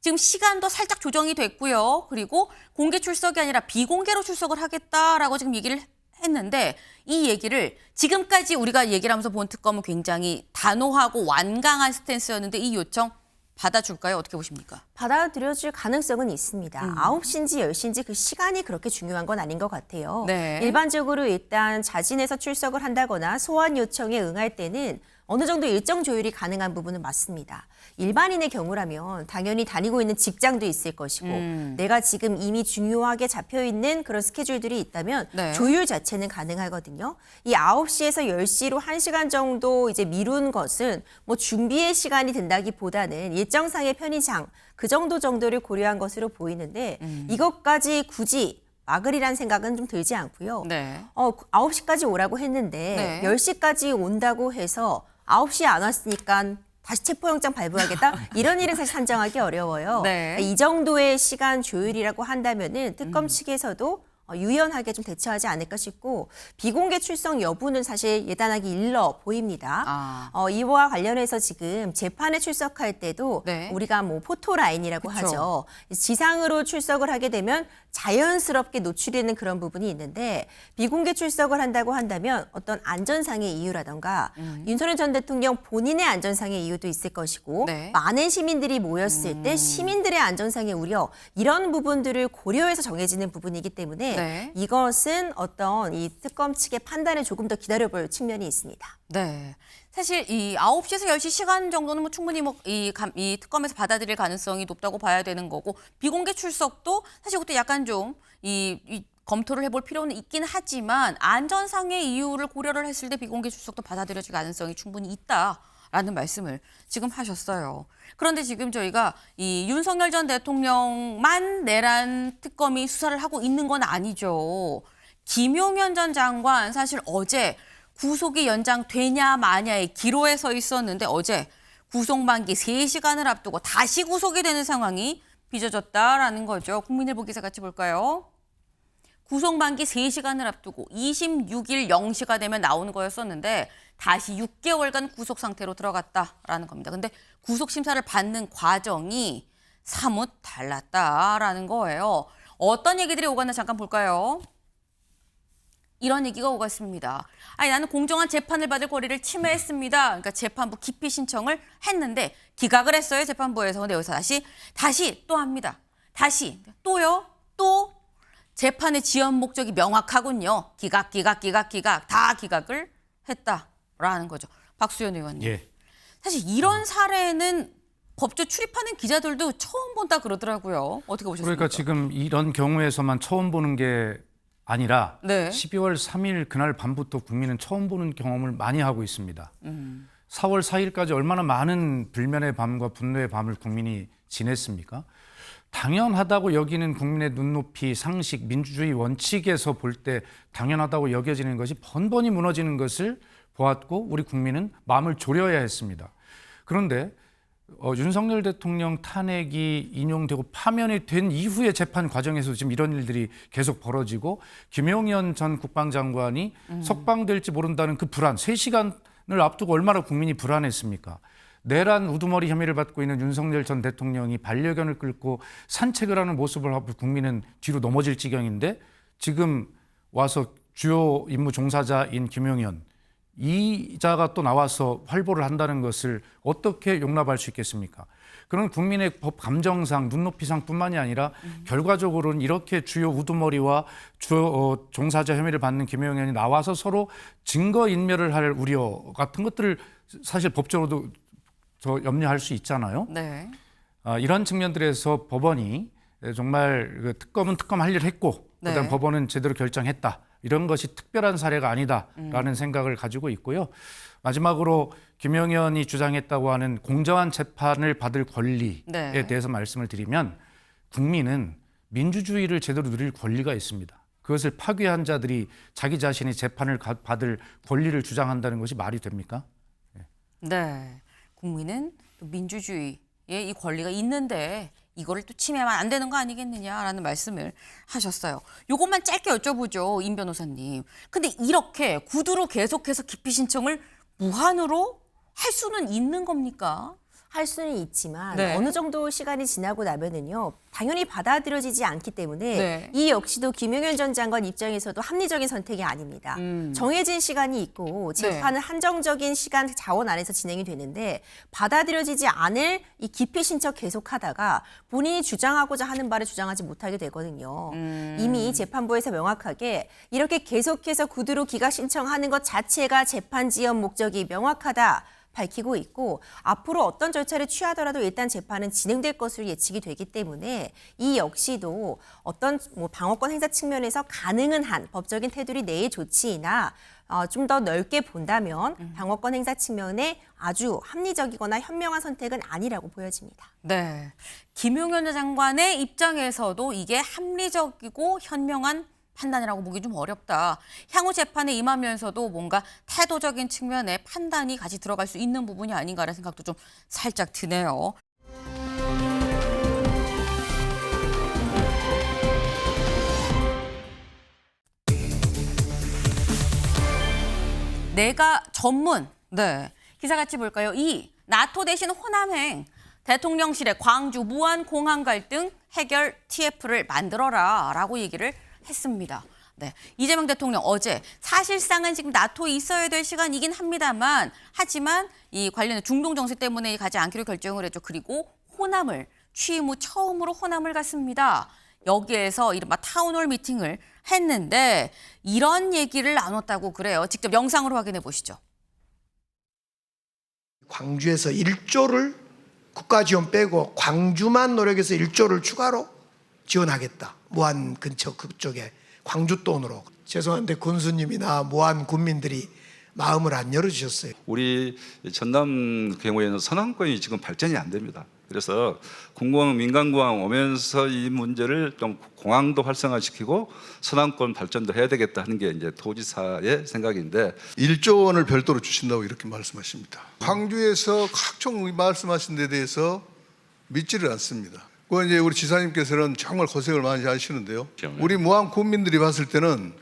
지금 시간도 살짝 조정이 됐고요. 그리고 공개 출석이 아니라 비공개로 출석을 하겠다라고 지금 얘기를 했는데 이 얘기를 지금까지 우리가 얘기를 하면서 본 특검은 굉장히 단호하고 완강한 스탠스였는데 이 요청 받아줄까요? 어떻게 보십니까? 받아들여질 가능성은 있습니다. 9시인지 10시인지 그 시간이 그렇게 중요한 건 아닌 것 같아요. 네. 일반적으로 일단 자진해서 출석을 한다거나 소환 요청에 응할 때는 어느 정도 일정 조율이 가능한 부분은 맞습니다. 일반인의 경우라면 당연히 다니고 있는 직장도 있을 것이고 내가 지금 이미 중요하게 잡혀있는 그런 스케줄들이 있다면 네. 조율 자체는 가능하거든요. 이 9시에서 10시로 1시간 정도 이제 미룬 것은 뭐 준비의 시간이 든다기보다는 일정상의 편의상 그 정도를 고려한 것으로 보이는데 이것까지 굳이 막으리란 생각은 좀 들지 않고요. 네. 9시까지 오라고 했는데 네. 10시까지 온다고 해서 9시에 안 왔으니까 다시 체포영장 발부하겠다? 이런 일은 사실 산정하기 어려워요. 네. 이 정도의 시간 조율이라고 한다면은 특검 측에서도 유연하게 좀 대처하지 않을까 싶고 비공개 출석 여부는 사실 예단하기 일러 보입니다. 이와 관련해서 지금 재판에 출석할 때도 네. 우리가 뭐 포토라인이라고 그쵸. 하죠. 지상으로 출석을 하게 되면 자연스럽게 노출되는 그런 부분이 있는데 비공개 출석을 한다고 한다면 어떤 안전상의 이유라던가 윤석열 전 대통령 본인의 안전상의 이유도 있을 것이고 네. 많은 시민들이 모였을 때 시민들의 안전상의 우려 이런 부분들을 고려해서 정해지는 부분이기 때문에 네. 이것은 어떤 이 특검 측의 판단을 조금 더 기다려볼 측면이 있습니다. 네. 사실 이 9시에서 10시 시간 정도는 뭐 충분히 이 특검에서 받아들일 가능성이 높다고 봐야 되는 거고 비공개 출석도 사실 그것도 약간 좀 이 검토를 해볼 필요는 있긴 하지만 안전상의 이유를 고려를 했을 때 비공개 출석도 받아들여질 가능성이 충분히 있다라는 말씀을 지금 하셨어요. 그런데 지금 저희가 이 윤석열 전 대통령만 내란 특검이 수사를 하고 있는 건 아니죠. 김용현 전 장관 사실 어제 구속이 연장되냐 마냐의 기로에 서 있었는데 어제 구속 만기 3시간을 앞두고 다시 구속이 되는 상황이 빚어졌다라는 거죠. 국민일보 기사 같이 볼까요? 구속 만기 3시간을 앞두고 26일 0시가 되면 나오는 거였었는데 다시 6개월간 구속 상태로 들어갔다라는 겁니다. 근데 구속 심사를 받는 과정이 사뭇 달랐다라는 거예요. 어떤 얘기들이 오갔나 잠깐 볼까요? 이런 얘기가 오갔습니다. 아니 나는 공정한 재판을 받을 권리를 침해했습니다. 그러니까 재판부 기피 신청을 했는데 기각을 했어요. 재판부에서. 근데 여기서 다시 또 합니다. 다시 또요. 또 재판의 지연 목적이 명확하군요. 기각 다 기각을 했다라는 거죠. 박수현 의원님. 예. 사실 이런 사례는 법조 출입하는 기자들도 처음 본다 그러더라고요. 어떻게 보셨습니까? 그러니까 지금 이런 경우에서만 처음 보는 게 아니라 네. 12월 3일 그날 밤부터 국민은 처음 보는 경험을 많이 하고 있습니다. 4월 4일까지 얼마나 많은 불면의 밤과 분노의 밤을 국민이 지냈습니까? 당연하다고 여기는 국민의 눈높이, 상식, 민주주의 원칙에서 볼 때 당연하다고 여겨지는 것이 번번이 무너지는 것을 보았고 우리 국민은 마음을 졸여야 했습니다. 그런데 윤석열 대통령 탄핵이 인용되고 파면이 된 이후의 재판 과정에서 지금 이런 일들이 계속 벌어지고 김용현 전 국방장관이 석방될지 모른다는 그 불안, 3시간을 앞두고 얼마나 국민이 불안했습니까? 내란 우두머리 혐의를 받고 있는 윤석열 전 대통령이 반려견을 끌고 산책을 하는 모습을 보고 국민은 뒤로 넘어질 지경인데 지금 와서 주요 임무 종사자인 김용현 이자가 또 나와서 활보를 한다는 것을 어떻게 용납할 수 있겠습니까? 그런 국민의 법 감정상, 눈높이상뿐만이 아니라 결과적으로는 이렇게 주요 우두머리와 주요 종사자 혐의를 받는 김영현 의원이 나와서 서로 증거 인멸을 할 우려 같은 것들을 사실 법적으로도 더 염려할 수 있잖아요. 네. 이런 측면들에서 법원이 정말 그 특검은 특검 할 일을 했고 그다음 네. 법원은 제대로 결정했다. 이런 것이 특별한 사례가 아니다라는 생각을 가지고 있고요. 마지막으로 김영현이 주장했다고 하는 공정한 재판을 받을 권리에 네. 대해서 말씀을 드리면 국민은 민주주의를 제대로 누릴 권리가 있습니다. 그것을 파괴한 자들이 자기 자신이 재판을 받을 권리를 주장한다는 것이 말이 됩니까? 네. 국민은 또 민주주의에 이 권리가 있는데 이거를 또 침해하면 안 되는 거 아니겠느냐라는 말씀을 하셨어요. 요것만 짧게 여쭤보죠, 임 변호사님. 근데 이렇게 구두로 계속해서 기피 신청을 무한으로 할 수는 있는 겁니까? 할 수는 있지만 네. 어느 정도 시간이 지나고 나면은요 당연히 받아들여지지 않기 때문에 네. 이 역시도 김용현 전 장관 입장에서도 합리적인 선택이 아닙니다. 정해진 시간이 있고 재판은 한정적인 시간 자원 안에서 진행이 되는데 받아들여지지 않을 이 기피 신청 계속하다가 본인이 주장하고자 하는 바를 주장하지 못하게 되거든요. 이미 재판부에서 명확하게 이렇게 계속해서 구두로 기각 신청하는 것 자체가 재판 지연 목적이 명확하다. 밝히고 있고 앞으로 어떤 절차를 취하더라도 일단 재판은 진행될 것으로 예측이 되기 때문에 이 역시도 어떤 방어권 행사 측면에서 가능은 한 법적인 테두리 내의 조치이나 좀 더 넓게 본다면 방어권 행사 측면에 아주 합리적이거나 현명한 선택은 아니라고 보여집니다. 네. 김용현 장관의 입장에서도 이게 합리적이고 현명한 판단이라고 보기 좀 어렵다. 향후 재판에 임하면서도 뭔가 태도적인 측면의 판단이 같이 들어갈 수 있는 부분이 아닌가라는 생각도 좀 살짝 드네요. 내가 전문. 네. 기사 같이 볼까요? 2. 나토 대신 호남행. 대통령실에 광주 무안공항 갈등 해결 TF를 만들어라 라고 얘기를 했습니다. 네, 이재명 대통령 어제 사실상은 지금 나토에 있어야 될 시간이긴 합니다만 하지만 이 관련해 중동 정세 때문에 가지 않기로 결정을 했죠. 그리고 호남을 취임 후 처음으로 호남을 갔습니다. 여기에서 이른바 타운홀 미팅을 했는데 이런 얘기를 나눴다고 그래요. 직접 영상으로 확인해 보시죠. 광주에서 1조를 국가 지원 빼고 광주만 노력해서 1조를 추가로 지원하겠다. 무안 근처 그쪽에 광주 돈으로. 죄송한데 군수님이나 무안 군민들이 마음을 안 열어주셨어요. 우리 전남 경우에는 선항권이 지금 발전이 안 됩니다. 그래서 공공항, 민간공항 오면서 이 문제를 좀 공항도 활성화시키고 선항권 발전도 해야 되겠다 하는 게 이제 도지사의 생각인데 1조 원을 별도로 주신다고 이렇게 말씀하십니다. 광주에서 각종 말씀하신 데 대해서 믿지를 않습니다. 그 이제 우리 지사님께서는 정말 고생을 많이 하시는데요. 우리 무안 군민들이 봤을 때는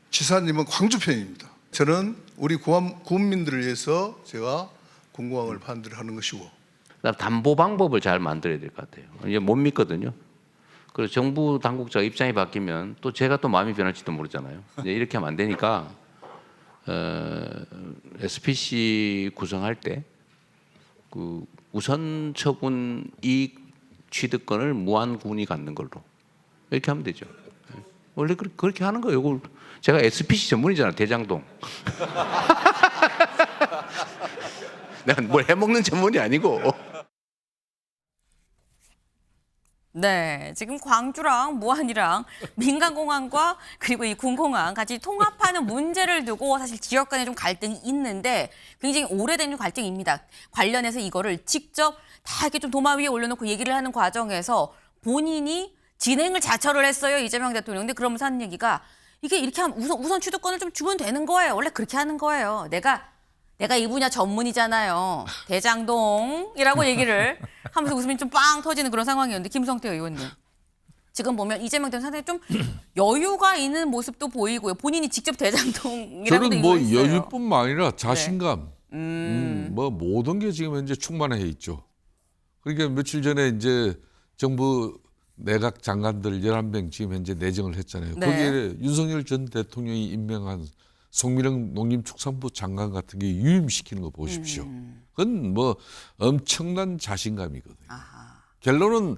지사님은 광주 편입니다. 저는 우리 군민들을 위해서 제가 공공항을 반대를 하는 것이고. 담보 방법을 잘 만들어야 될 것 같아요. 이제 못 믿거든요. 그래서 정부 당국자 입장이 바뀌면 또 제가 또 마음이 변할지도 모르잖아요. 이제 이렇게 하면 안 되니까 SPC 구성할 때 그 우선 처분 이익 취득권을 무안군이 갖는 걸로 이렇게 하면 되죠. 원래 그렇게 하는 거예요. 이걸 제가 SPC 전문이잖아요. 대장동. 내가 뭘 해먹는 전문이 아니고. 네, 지금 광주랑 무안이랑 민간공항과 그리고 이 군공항 같이 통합하는 문제를 두고 사실 지역 간에 좀 갈등이 있는데 굉장히 오래된 갈등입니다. 관련해서 이거를 직접 다 이렇게 좀 도마 위에 올려놓고 얘기를 하는 과정에서 본인이 진행을 자처를 했어요, 이재명 대통령. 근데 그러면서 하는 얘기가 이게 이렇게 하면 우선 취득권을 좀 주면 되는 거예요. 원래 그렇게 하는 거예요. 내가 이 분야 전문이잖아요. 대장동이라고 얘기를 하면서 웃음이 좀 빵 터지는 그런 상황이었는데 김성태 의원님. 지금 보면 이재명 대통령 상당히 좀 여유가 있는 모습도 보이고요. 본인이 직접 대장동이라고도 저는 뭐 얘기했어요. 여유뿐만 아니라 자신감, 네. 뭐 모든 게 지금 현재 충만해 있죠. 그러니까 며칠 전에 이제 정부 내각 장관들 11명 지금 현재 내정을 했잖아요. 네. 거기에 윤석열 전 대통령이 임명한 송민영 농림축산부 장관 같은 게 유임시키는 거 보십시오. 그건 뭐 엄청난 자신감이거든요. 결론은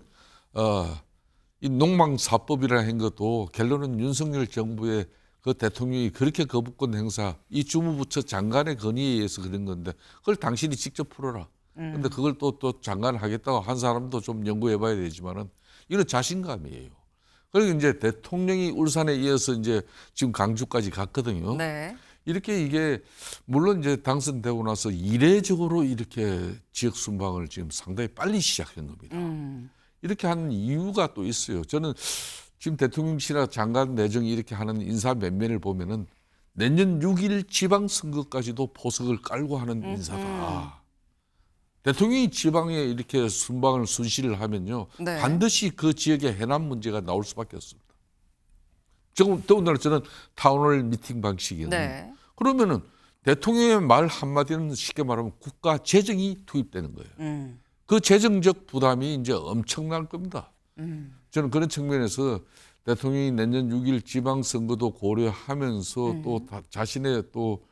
이 농망사법이라 한 것도 결론은 윤석열 정부의 그 대통령이 그렇게 거부권 행사, 이 주무부처 장관의 건의에 의해서 그런 건데 그걸 당신이 직접 풀어라. 근데 그걸 또 장관을 하겠다고 한 사람도 좀 연구해 봐야 되지만은 이건 자신감이에요. 그리고 이제 대통령이 울산에 이어서 이제 지금 강주까지 갔거든요. 네. 이렇게 이게 물론 이제 당선되고 나서 이례적으로 이렇게 지역 순방을 지금 상당히 빨리 시작한 겁니다. 이렇게 하는 이유가 또 있어요. 저는 지금 대통령실이나 장관 내정이 이렇게 하는 인사 면면을 보면은 내년 6일 지방선거까지도 포석을 깔고 하는 인사다. 대통령이 지방에 이렇게 순방을 순시를 하면요. 네. 반드시 그 지역의 해남 문제가 나올 수밖에 없습니다. 지금 더군다나 저는 타운홀 미팅 방식이에요. 네. 그러면은 대통령의 말 한마디는 쉽게 말하면 국가 재정이 투입되는 거예요. 그 재정적 부담이 이제 엄청날 겁니다. 저는 그런 측면에서 대통령이 내년 6일 지방선거도 고려하면서 또 자신의 또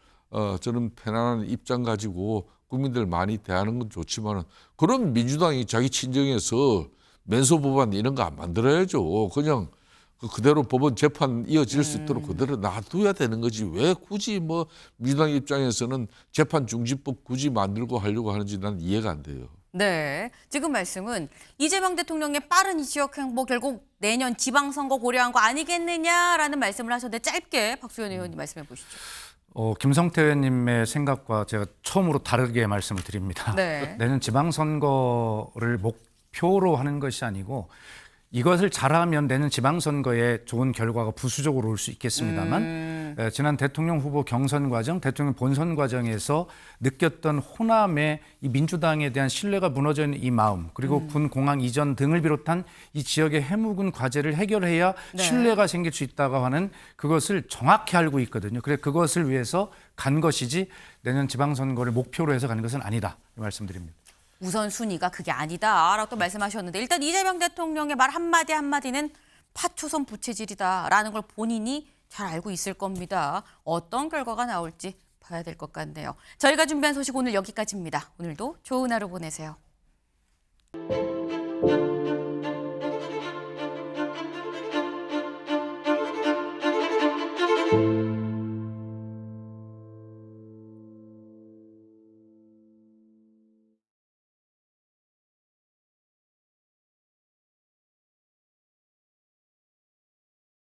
저는 편안한 입장 가지고 국민들 많이 대하는 건 좋지만 그럼 민주당이 자기 친정에서 면소 법안 이런 거 안 만들어야죠. 그냥 그대로 법원 재판 이어질 수 있도록 그대로 놔둬야 되는 거지. 왜 굳이 뭐 민주당 입장에서는 재판 중지법 굳이 만들고 하려고 하는지 난 이해가 안 돼요. 네, 지금 말씀은 이재명 대통령의 빠른 이 지역 행보 결국 내년 지방선거 고려한 거 아니겠느냐라는 말씀을 하셨는데 짧게 박수현 의원님 말씀해 보시죠. 김성태 의원님의 생각과 제가 처음으로 다르게 말씀을 드립니다. 네. 내년 지방선거를 목표로 하는 것이 아니고 이것을 잘하면 내년 지방선거에 좋은 결과가 부수적으로 올 수 있겠습니다만 지난 대통령 후보 경선 과정, 대통령 본선 과정에서 느꼈던 호남의 이 민주당에 대한 신뢰가 무너져 있는 이 마음, 그리고 군 공항 이전 등을 비롯한 이 지역의 해묵은 과제를 해결해야 네. 신뢰가 생길 수 있다고 하는 그것을 정확히 알고 있거든요. 그래서 그것을 위해서 간 것이지 내년 지방선거를 목표로 해서 간 것은 아니다. 이 말씀드립니다. 우선순위가 그게 아니다라고 또 말씀하셨는데 일단 이재명 대통령의 말 한마디 한마디는 파초선 부채질이다라는 걸 본인이 잘 알고 있을 겁니다. 어떤 결과가 나올지 봐야 될 것 같네요. 저희가 준비한 소식 오늘 여기까지입니다. 오늘도 좋은 하루 보내세요.